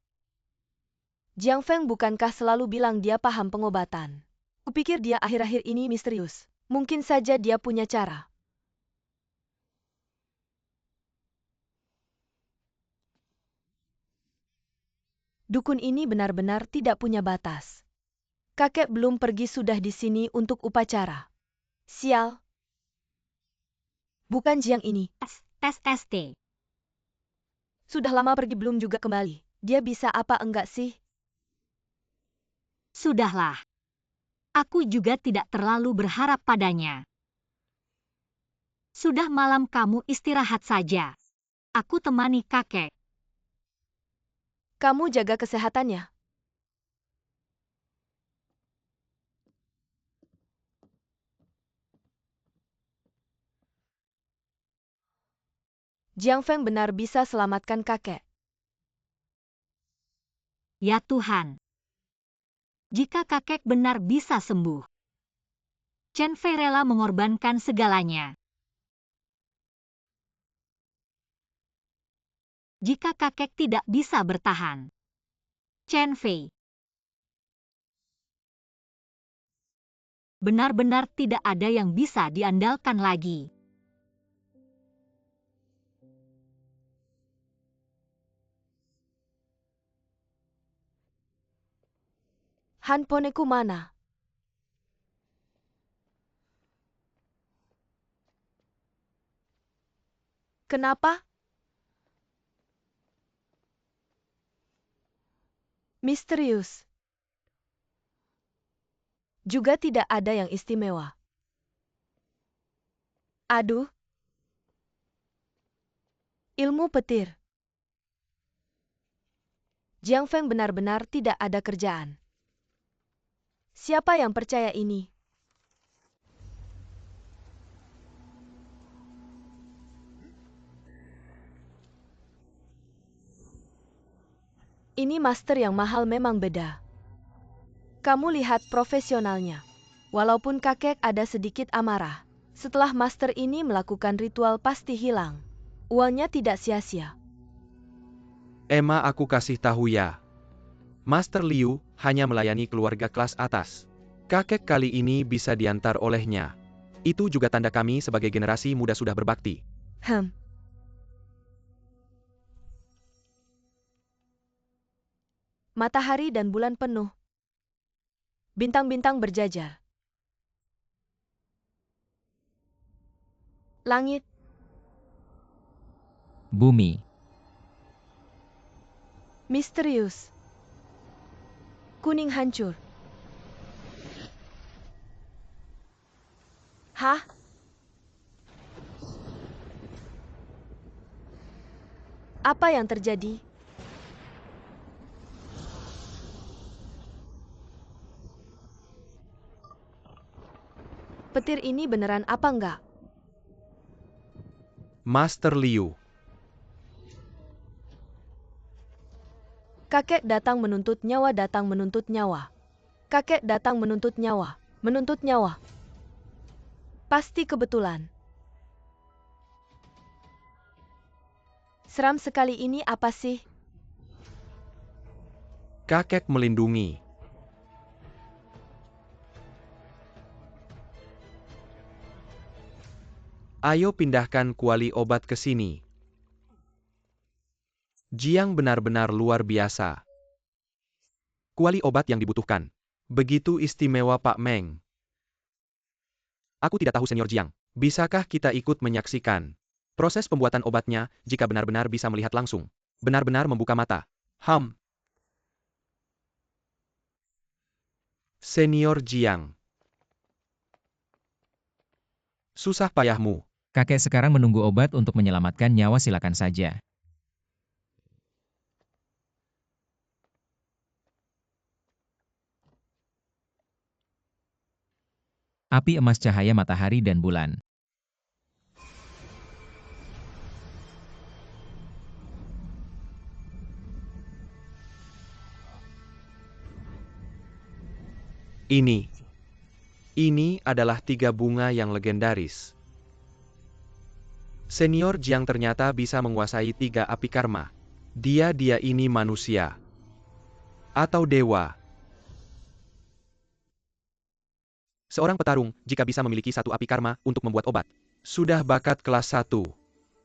Jiang Feng bukankah selalu bilang dia paham pengobatan? Kupikir dia akhir-akhir ini misterius. Mungkin saja dia punya cara. Dukun ini benar-benar tidak punya batas. Kakek belum pergi sudah di sini untuk upacara. Sial. Bukan Jiang ini. Tes ST. Sudah lama pergi belum juga kembali. Dia bisa apa enggak sih? Sudahlah. Aku juga tidak terlalu berharap padanya. Sudah malam, kamu istirahat saja. Aku temani kakek. Kamu jaga kesehatannya. Jiang Feng benar bisa selamatkan kakek. Ya Tuhan. Jika kakek benar bisa sembuh, Chen Fei rela mengorbankan segalanya. Jika kakek tidak bisa bertahan, Chen Fei benar-benar tidak ada yang bisa diandalkan lagi. Handphoneku mana? Kenapa? Misterius. Juga tidak ada yang istimewa. Aduh. Ilmu petir. Jiang Feng benar-benar tidak ada kerjaan. Siapa yang percaya ini? Ini master yang mahal memang beda. Kamu lihat profesionalnya. Walaupun kakek ada sedikit amarah, setelah master ini melakukan ritual pasti hilang. Uangnya tidak sia-sia. Emma, aku kasih tahu ya. Master Liu hanya melayani keluarga kelas atas. Kakek kali ini bisa diantar olehnya. Itu juga tanda kami sebagai generasi muda sudah berbakti. Matahari dan bulan penuh. Bintang-bintang berjajar. Langit. Bumi. Misterius. Kuning hancur. Hah? Apa yang terjadi? Petir ini beneran apa enggak? Master Liu. Kakek datang menuntut nyawa, datang menuntut nyawa. Kakek datang menuntut nyawa, menuntut nyawa. Pasti kebetulan. Seram sekali, ini apa sih? Kakek melindungi. Ayo pindahkan kuali obat ke sini. Jiang benar-benar luar biasa. Kuali obat yang dibutuhkan. Begitu istimewa, Pak Meng. Aku tidak tahu, Senior Jiang. Bisakah kita ikut menyaksikan proses pembuatan obatnya jika benar-benar bisa melihat langsung? Benar-benar membuka mata. Senior Jiang. Susah payahmu. Kakek sekarang menunggu obat untuk menyelamatkan nyawa, silakan saja. Api emas, cahaya matahari dan bulan. Ini adalah 3 bunga yang legendaris. Senior Jiang ternyata bisa menguasai 3 api karma. Dia ini manusia. Atau dewa. Seorang petarung, jika bisa memiliki 1 api karma untuk membuat obat, sudah bakat kelas 1.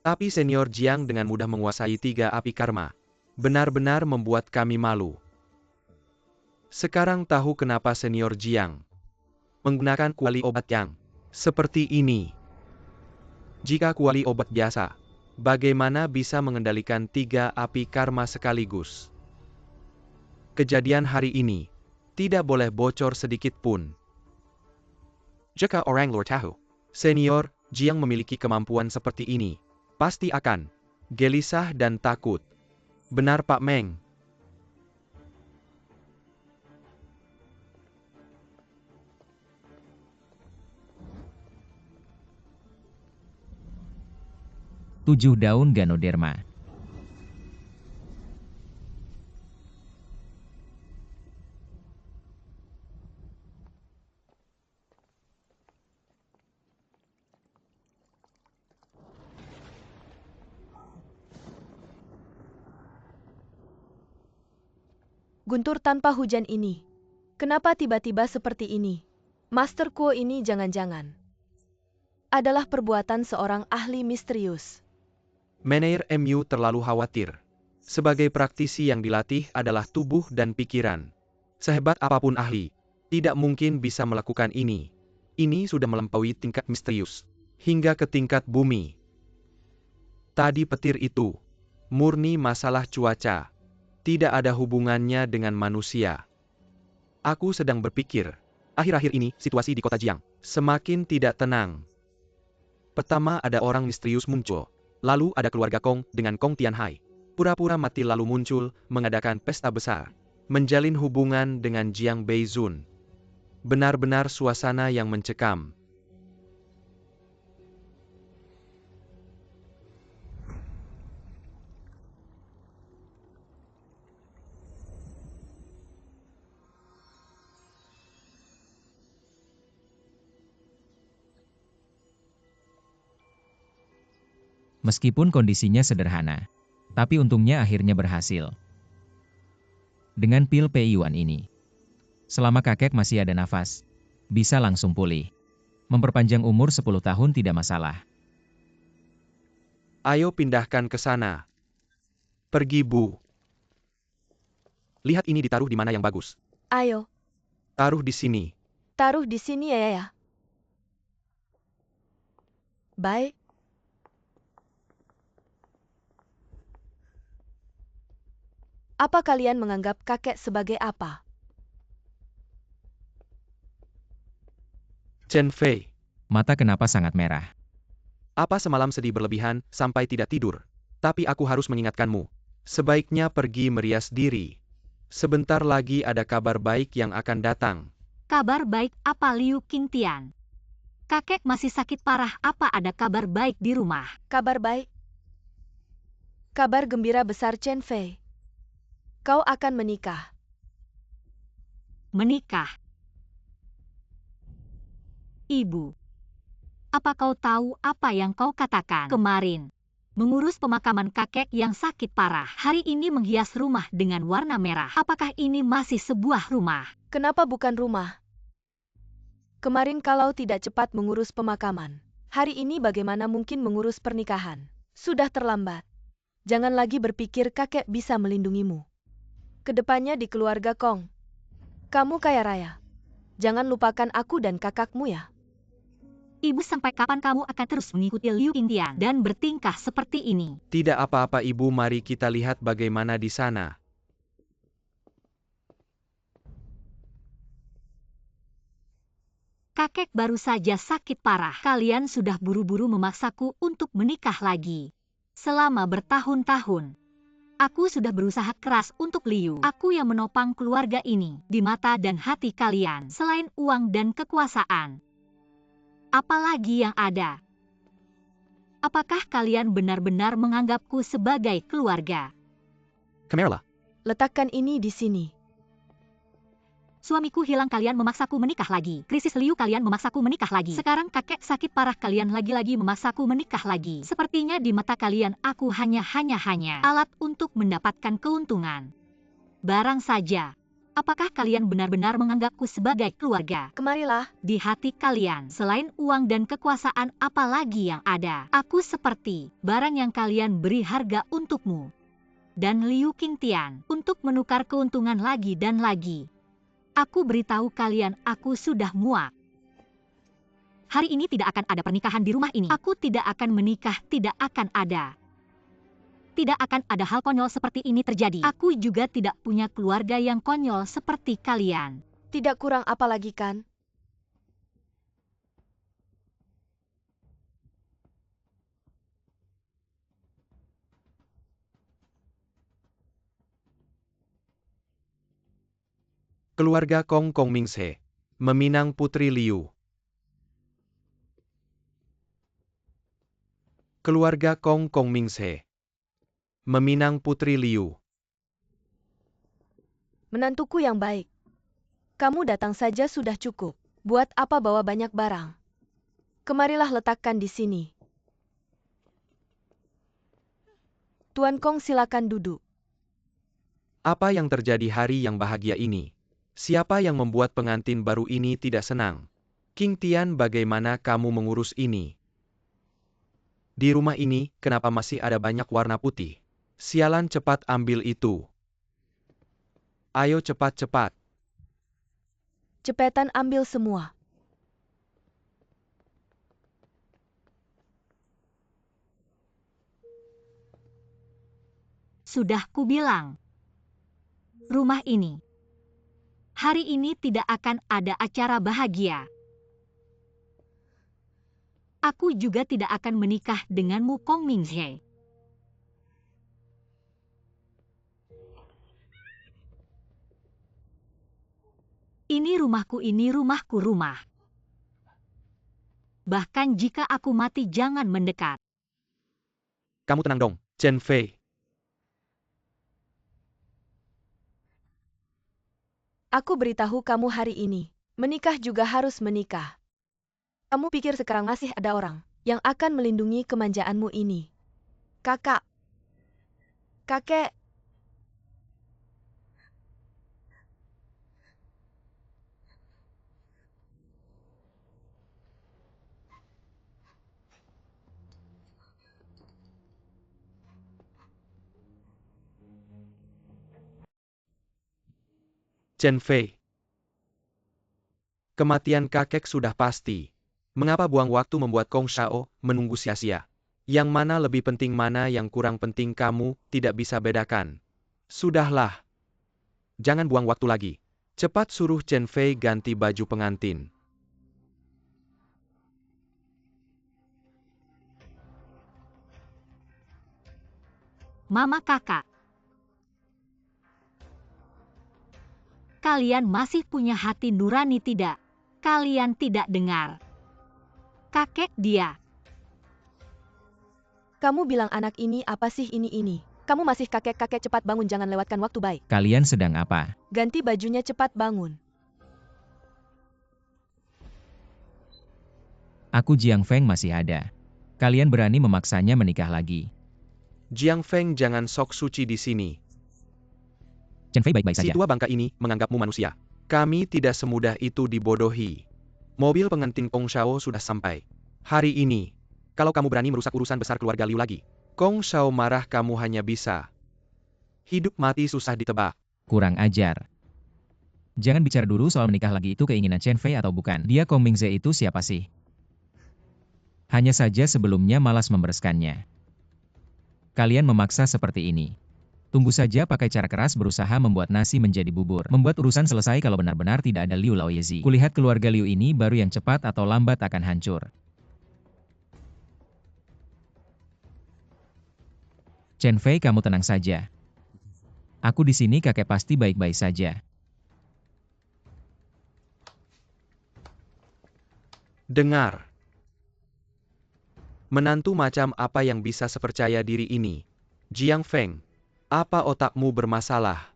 Tapi Senior Jiang dengan mudah menguasai 3 api karma. Benar-benar membuat kami malu. Sekarang tahu kenapa Senior Jiang menggunakan kuali obat yang seperti ini. Jika kuali obat biasa, bagaimana bisa mengendalikan 3 api karma sekaligus? Kejadian hari ini tidak boleh bocor sedikit pun. Jika orang luar tahu, Senior Jiang memiliki kemampuan seperti ini, pasti akan gelisah dan takut. Benar Pak Meng? Tujuh daun Ganoderma. Guntur tanpa hujan ini. Kenapa tiba-tiba seperti ini? Master Kuo ini jangan-jangan adalah perbuatan seorang ahli misterius. Manajer MU terlalu khawatir. Sebagai praktisi yang dilatih adalah tubuh dan pikiran. Sehebat apapun ahli, tidak mungkin bisa melakukan ini. Ini sudah melampaui tingkat misterius, hingga ke tingkat bumi. Tadi petir itu murni masalah cuaca. Tidak ada hubungannya dengan manusia. Aku sedang berpikir, akhir-akhir ini situasi di kota Jiang semakin tidak tenang. Pertama ada orang misterius muncul, lalu ada keluarga Kong dengan Kong Tianhai. Pura-pura mati lalu muncul, mengadakan pesta besar. Menjalin hubungan dengan Jiang Beizun. Benar-benar suasana yang mencekam. Meskipun kondisinya sederhana, tapi untungnya akhirnya berhasil. Dengan pil Peiyuan ini, selama kakek masih ada nafas, bisa langsung pulih. Memperpanjang umur 10 tahun tidak masalah. Ayo pindahkan ke sana. Pergi Bu. Lihat ini ditaruh di mana yang bagus. Ayo, Taruh di sini. taruh di sini ya. Baik. Apa kalian menganggap kakek sebagai apa? Chen Fei, Mata kenapa sangat merah? apa semalam sedih berlebihan sampai tidak tidur? Tapi aku harus mengingatkanmu. Sebaiknya pergi merias diri. Sebentar lagi ada kabar baik yang akan datang. Kabar baik apa Liu Qingtian? Kakek masih sakit parah, apa ada kabar baik di rumah? Kabar baik. Kabar gembira besar Chen Fei. Kau akan menikah. Menikah. Ibu, apa kau tahu apa yang kau katakan kemarin? Mengurus pemakaman kakek yang sakit parah. Hari ini menghias rumah dengan warna merah. Apakah ini masih sebuah rumah? Kenapa bukan rumah? Kemarin kalau tidak cepat mengurus pemakaman, hari ini bagaimana mungkin mengurus pernikahan? Sudah terlambat. Jangan lagi berpikir kakek bisa melindungimu. Kedepannya di keluarga Kong. Kamu kaya raya. Jangan lupakan aku dan kakakmu ya. Ibu, sampai kapan kamu akan terus mengikuti Liu Qingtian dan bertingkah seperti ini? Tidak apa-apa Ibu, mari kita lihat bagaimana di sana. Kakek baru saja sakit parah. Kalian sudah buru-buru memaksaku untuk menikah lagi. Selama bertahun-tahun, aku sudah berusaha keras untuk Liu. Aku yang menopang keluarga ini di mata dan hati kalian. Selain uang dan kekuasaan, apalagi yang ada? Apakah kalian benar-benar menganggapku sebagai keluarga? Kamerla, Letakkan ini di sini. Suamiku hilang, kalian memaksaku menikah lagi. Krisis Liu, kalian memaksaku menikah lagi. Sekarang kakek sakit parah, kalian lagi-lagi memaksaku menikah lagi. Sepertinya di mata kalian aku hanya alat untuk mendapatkan keuntungan. Barang saja. Apakah kalian benar-benar menganggapku sebagai keluarga? Kemarilah. Di hati kalian, selain uang dan kekuasaan, apalagi yang ada? Aku seperti barang yang kalian beri harga untukmu. Dan Liu Qingtian untuk menukar keuntungan lagi dan lagi. Aku beritahu kalian, aku sudah muak. Hari ini tidak akan ada pernikahan di rumah ini. Aku tidak akan menikah, tidak akan ada. Tidak akan ada hal konyol seperti ini terjadi. Aku juga tidak punya keluarga yang konyol seperti kalian. Tidak kurang apa lagi kan? Keluarga Kong Kongmingse meminang Putri Liu. Keluarga Kong Kongmingse meminang Putri Liu. Menantuku yang baik. Kamu datang saja sudah cukup. Buat apa bawa banyak barang? Kemarilah letakkan di sini. Tuan Kong, silakan duduk. Apa yang terjadi hari yang bahagia ini? Siapa yang membuat pengantin baru ini tidak senang? King Tian, bagaimana kamu mengurus ini? Di rumah ini, kenapa masih ada banyak warna putih? Sialan, cepat ambil itu. Ayo cepat-cepat. Cepetan ambil semua. Sudah kubilang. Rumah ini. Hari ini tidak akan ada acara bahagia. Aku juga tidak akan menikah denganmu, Kong Mingse. Ini rumahku rumah. Bahkan jika aku mati, jangan mendekat. Kamu tenang dong, Chen Fei. Aku beritahu kamu hari ini, menikah juga harus menikah. Kamu pikir sekarang masih ada orang yang akan melindungi kemanjaanmu ini? Kakak. Kakek. Chen Fei. Kematian kakek sudah pasti. Mengapa buang waktu membuat Kong Shao menunggu sia-sia? Yang mana lebih penting, mana yang kurang penting, kamu tidak bisa bedakan. Sudahlah. Jangan buang waktu lagi. Cepat suruh Chen Fei ganti baju pengantin. Mama, kakak. Kalian masih punya hati nurani tidak? Kalian tidak dengar. Kakek dia. Kamu bilang anak ini apa sih ini? Kamu masih kakek-kakek, cepat bangun, jangan lewatkan waktu baik. Kalian sedang apa? Ganti bajunya, cepat bangun. Aku Jiang Feng masih ada. Kalian berani memaksanya menikah lagi. Jiang Feng, jangan sok suci di sini. Chen Fei baik-baik Si saja. tua bangka ini menganggapmu manusia. Kami tidak semudah itu dibodohi. Mobil pengantin Kong Shao sudah sampai. Hari ini, kalau kamu berani merusak urusan besar keluarga Liu lagi, Kong Shao marah, kamu hanya bisa. Hidup mati susah ditebak. Kurang ajar. Jangan bicara dulu soal menikah lagi, itu keinginan Chen Fei atau bukan. Dia Kong Mingze itu siapa sih? Hanya saja sebelumnya malas membereskannya. Kalian memaksa seperti ini. Tunggu saja, pakai cara keras berusaha membuat nasi menjadi bubur. Membuat urusan selesai kalau benar-benar tidak ada Liu Laoyezi. Kulihat keluarga Liu ini baru yang cepat atau lambat akan hancur. Chen Fei, kamu tenang saja. Aku di sini, kakek pasti baik-baik saja. Dengar. Menantu macam apa yang bisa sepercaya diri ini? Jiang Feng. Apa otakmu bermasalah?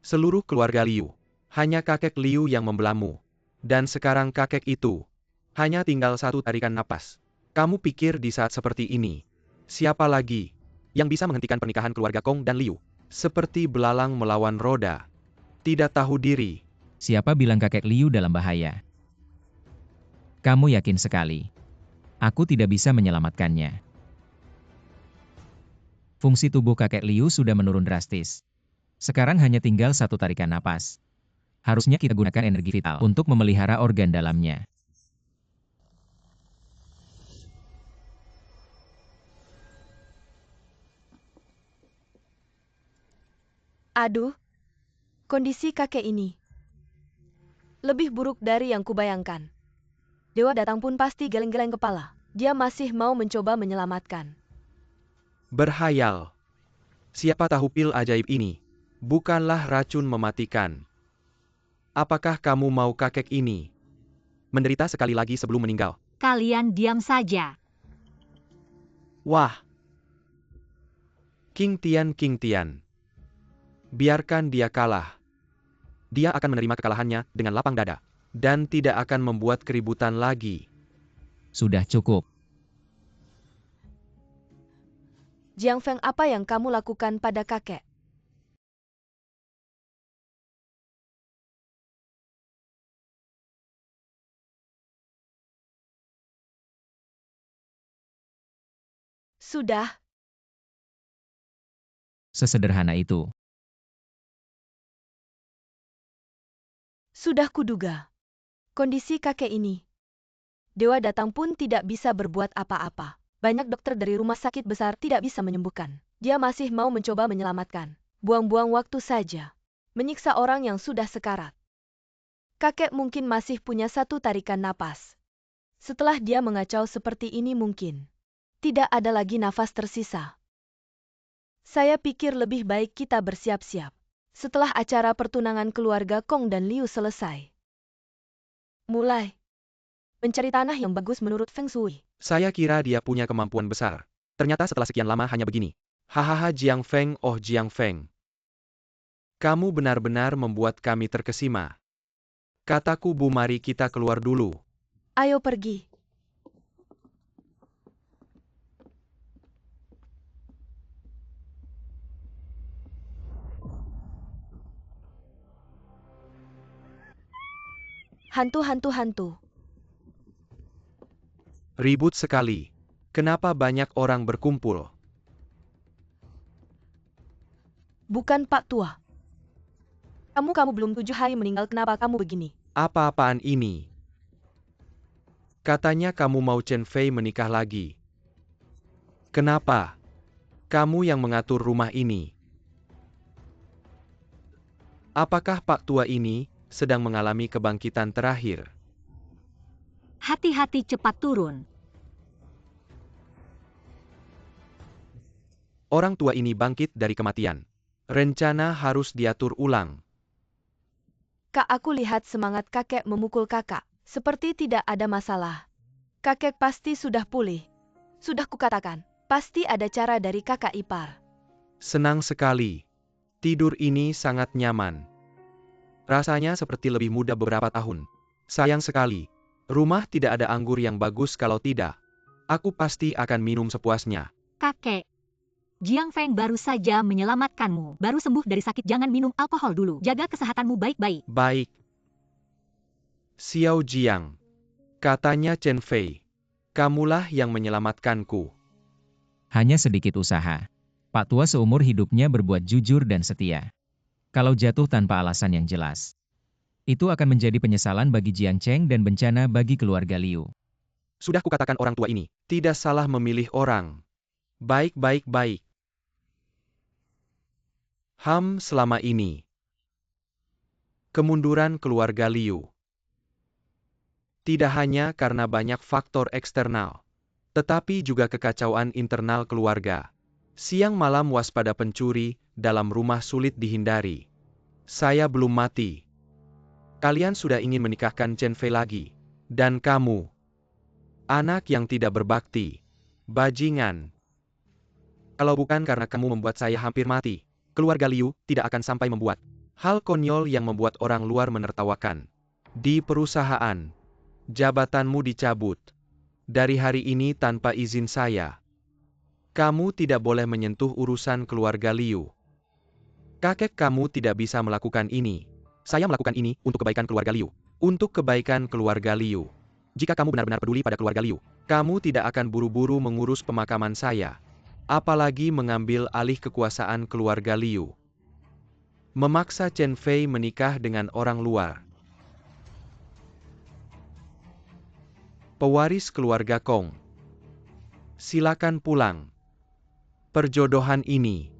Seluruh keluarga Liu, hanya kakek Liu yang membelamu. Dan sekarang kakek itu, hanya tinggal satu tarikan napas. Kamu pikir di saat seperti ini, siapa lagi yang bisa menghentikan pernikahan keluarga Kong dan Liu? Seperti belalang melawan roda. Tidak tahu diri. Siapa bilang kakek Liu dalam bahaya? Kamu yakin sekali? Aku tidak bisa menyelamatkannya. Fungsi tubuh kakek Liu sudah menurun drastis. Sekarang hanya tinggal satu tarikan napas. Harusnya kita gunakan energi vital untuk memelihara organ dalamnya. Aduh, kondisi kakek ini lebih buruk dari yang kubayangkan. Dewa datang pun pasti geleng-geleng kepala. Dia masih mau mencoba menyelamatkan. Berhayal. Siapa tahu pil ajaib ini bukanlah racun mematikan. Apakah kamu mau kakek ini menderita sekali lagi sebelum meninggal? Kalian diam saja. Wah. King Tian. Biarkan dia kalah. Dia akan menerima kekalahannya dengan lapang dada. Dan tidak akan membuat keributan lagi. Sudah cukup. Jiang Feng, apa yang kamu lakukan pada kakek? Sudah. Sesederhana itu. Sudah kuduga. Kondisi kakek ini. Dewa datang pun tidak bisa berbuat apa-apa. Banyak dokter dari rumah sakit besar tidak bisa menyembuhkan. Dia masih mau mencoba menyelamatkan. Buang-buang waktu saja. Menyiksa orang yang sudah sekarat. Kakek mungkin masih punya satu tarikan napas. Setelah dia mengacau seperti ini mungkin tidak ada lagi nafas tersisa. Saya pikir lebih baik kita bersiap-siap. Setelah acara pertunangan keluarga Kong dan Liu selesai. Mulai mencari tanah yang bagus menurut Feng Shui. Saya kira dia punya kemampuan besar. Ternyata setelah sekian lama hanya begini. Hahaha Jiang Feng, oh Jiang Feng. Kamu benar-benar membuat kami terkesima. Kataku Bu, mari kita keluar dulu. Ayo pergi. Hantu. Ribut sekali. Kenapa banyak orang berkumpul? Bukan Pak Tua. Kamu belum 7 hari meninggal, kenapa kamu begini? Apa-apaan ini? Katanya kamu mau Chen Fei menikah lagi. Kenapa? Kamu yang mengatur rumah ini. Apakah Pak Tua ini sedang mengalami kebangkitan terakhir? Hati-hati, cepat turun. Orang tua ini bangkit dari kematian. Rencana harus diatur ulang. Kak, aku lihat semangat kakek memukul kakak. Seperti tidak ada masalah. Kakek pasti sudah pulih. Sudah kukatakan, pasti ada cara dari kakak ipar. Senang sekali. Tidur ini sangat nyaman. Rasanya seperti lebih muda beberapa tahun. Sayang sekali. Rumah tidak ada anggur yang bagus, kalau tidak aku pasti akan minum sepuasnya. Kakek. Jiang Feng baru saja menyelamatkanmu. Baru sembuh dari sakit, jangan minum alkohol dulu. Jaga kesehatanmu baik-baik. Baik. Xiao Jiang. Katanya Chen Fei. Kamulah yang menyelamatkanku. Hanya sedikit usaha. Pak Tua seumur hidupnya berbuat jujur dan setia. Kalau jatuh tanpa alasan yang jelas, itu akan menjadi penyesalan bagi Jiang Cheng dan bencana bagi keluarga Liu. Sudah kukatakan orang tua ini tidak salah memilih orang. Baik. Selama ini. Kemunduran keluarga Liu. Tidak hanya karena banyak faktor eksternal, tetapi juga kekacauan internal keluarga. Siang malam waspada pencuri dalam rumah sulit dihindari. Saya belum mati. Kalian sudah ingin menikahkan Chen Fei lagi. Dan kamu, anak yang tidak berbakti, bajingan. Kalau bukan karena kamu membuat saya hampir mati, keluarga Liu tidak akan sampai membuat hal konyol yang membuat orang luar menertawakan. Di perusahaan, jabatanmu dicabut. Dari hari ini tanpa izin saya. Kamu tidak boleh menyentuh urusan keluarga Liu. Kakek kamu tidak bisa melakukan ini. Saya melakukan ini untuk kebaikan keluarga Liu. Untuk kebaikan keluarga Liu. Jika kamu benar-benar peduli pada keluarga Liu, kamu tidak akan buru-buru mengurus pemakaman saya. Apalagi mengambil alih kekuasaan keluarga Liu. Memaksa Chen Fei menikah dengan orang luar. Pewaris keluarga Kong, silakan pulang. Perjodohan ini,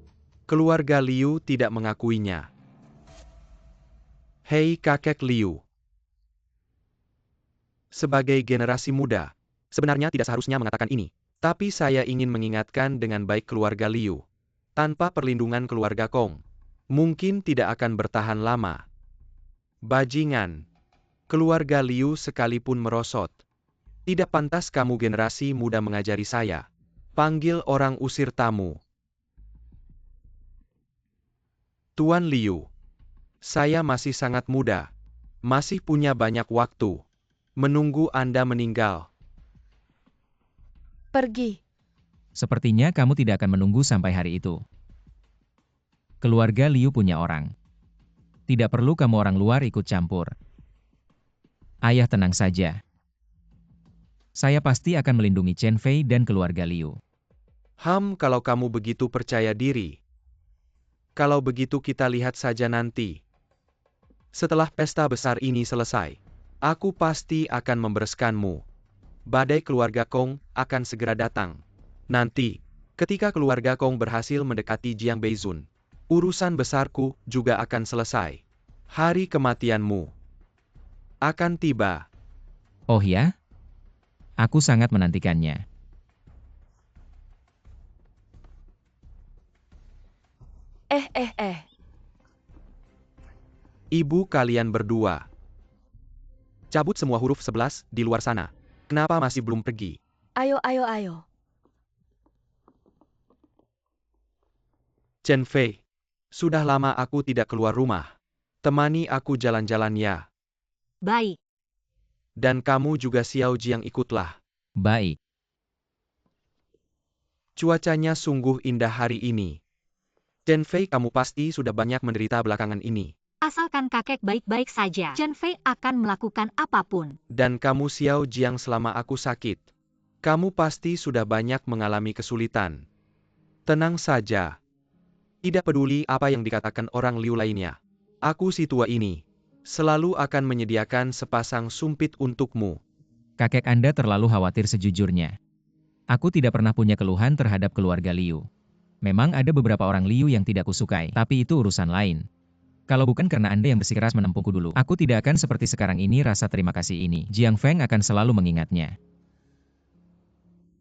keluarga Liu tidak mengakuinya. Hei kakek Liu. Sebagai generasi muda, sebenarnya tidak seharusnya mengatakan ini. Tapi saya ingin mengingatkan dengan baik keluarga Liu. Tanpa perlindungan keluarga Kong, mungkin tidak akan bertahan lama. Bajingan. Keluarga Liu sekalipun merosot. Tidak pantas kamu generasi muda mengajari saya. Panggil orang usir tamu. Tuan Liu. Saya masih sangat muda. Masih punya banyak waktu. Menunggu Anda meninggal. Pergi. Sepertinya kamu tidak akan menunggu sampai hari itu. Keluarga Liu punya orang. Tidak perlu kamu orang luar ikut campur. Ayah tenang saja. Saya pasti akan melindungi Chen Fei dan keluarga Liu. Kalau kamu begitu percaya diri. Kalau begitu kita lihat saja nanti. Setelah pesta besar ini selesai, aku pasti akan membereskanmu. Badai keluarga Kong akan segera datang. Nanti, ketika keluarga Kong berhasil mendekati Jiang Beizun, urusan besarku juga akan selesai. Hari kematianmu akan tiba. Oh ya? Aku sangat menantikannya. Ibu kalian berdua. Cabut semua huruf 11 di luar sana. Kenapa masih belum pergi? Ayo. Chen Fei, sudah lama aku tidak keluar rumah. Temani aku jalan-jalan ya. Baik. Dan kamu juga Xiao Jiang ikutlah. Baik. Cuacanya sungguh indah hari ini. Chen Fei, kamu pasti sudah banyak menderita belakangan ini. Asalkan kakek baik-baik saja, Chen Fei akan melakukan apapun. Dan kamu Xiao Jiang, selama aku sakit, kamu pasti sudah banyak mengalami kesulitan. Tenang saja. Tidak peduli apa yang dikatakan orang Liu lainnya. Aku si tua ini selalu akan menyediakan sepasang sumpit untukmu. Kakek Anda terlalu khawatir sejujurnya. Aku tidak pernah punya keluhan terhadap keluarga Liu. Memang ada beberapa orang Liu yang tidak kusukai, tapi itu urusan lain. Kalau bukan karena Anda yang bersikeras menempuhku dulu, aku tidak akan seperti sekarang ini. Rasa terima kasih ini, Jiang Feng akan selalu mengingatnya.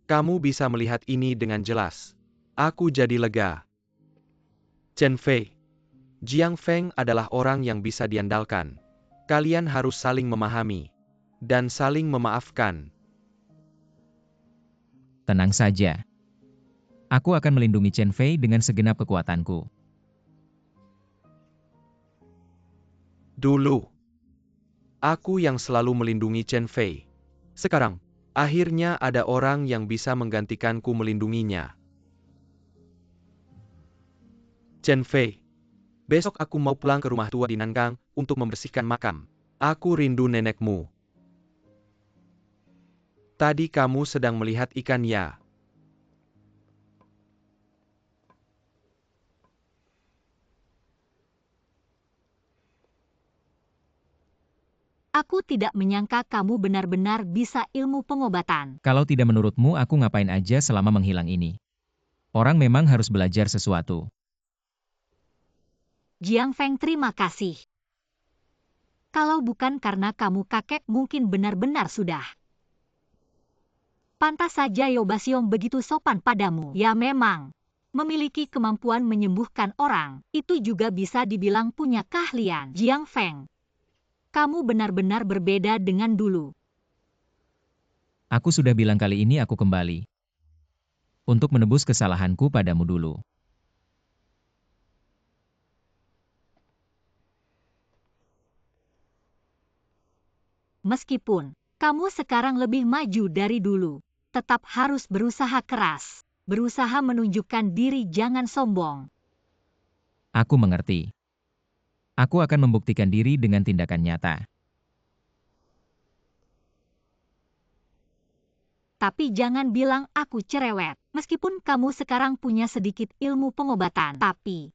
Kamu bisa melihat ini dengan jelas. Aku jadi lega. Chen Fei, Jiang Feng adalah orang yang bisa diandalkan. Kalian harus saling memahami dan saling memaafkan. Tenang saja. Aku akan melindungi Chen Fei dengan segenap kekuatanku. Dulu, aku yang selalu melindungi Chen Fei. Sekarang, akhirnya ada orang yang bisa menggantikanku melindunginya. Chen Fei, besok aku mau pulang ke rumah tua di Nangang untuk membersihkan makam. Aku rindu nenekmu. Tadi kamu sedang melihat ikan ya? Aku tidak menyangka kamu benar-benar bisa ilmu pengobatan. Kalau tidak menurutmu, aku ngapain aja selama menghilang ini? Orang memang harus belajar sesuatu. Jiang Feng, terima kasih. Kalau bukan karena kamu kakek, mungkin benar-benar sudah. Pantas saja Yobaseong begitu sopan padamu. Ya memang, memiliki kemampuan menyembuhkan orang, itu juga bisa dibilang punya keahlian. Jiang Feng, kamu benar-benar berbeda dengan dulu. Aku sudah bilang kali ini aku kembali. Untuk menebus kesalahanku padamu dulu. Meskipun kamu sekarang lebih maju dari dulu, tetap harus berusaha keras. Berusaha menunjukkan diri, jangan sombong. Aku mengerti. Aku akan membuktikan diri dengan tindakan nyata. Tapi jangan bilang aku cerewet. Meskipun kamu sekarang punya sedikit ilmu pengobatan, tapi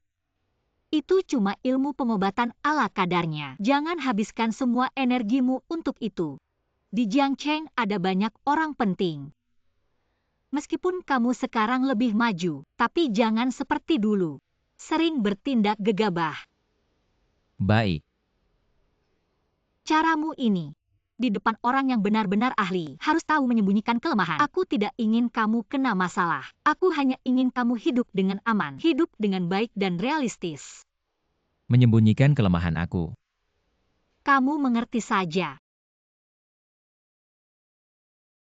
Itu cuma ilmu pengobatan ala kadarnya. Jangan habiskan semua energimu untuk itu. Di Jiangcheng ada banyak orang penting. Meskipun kamu sekarang lebih maju, tapi jangan seperti dulu. Sering bertindak gegabah. Baik. Caramu ini, di depan orang yang benar-benar ahli, harus tahu menyembunyikan kelemahan. Aku tidak ingin kamu kena masalah. Aku hanya ingin kamu hidup dengan aman, hidup dengan baik dan realistis. Menyembunyikan kelemahan aku. Kamu mengerti saja.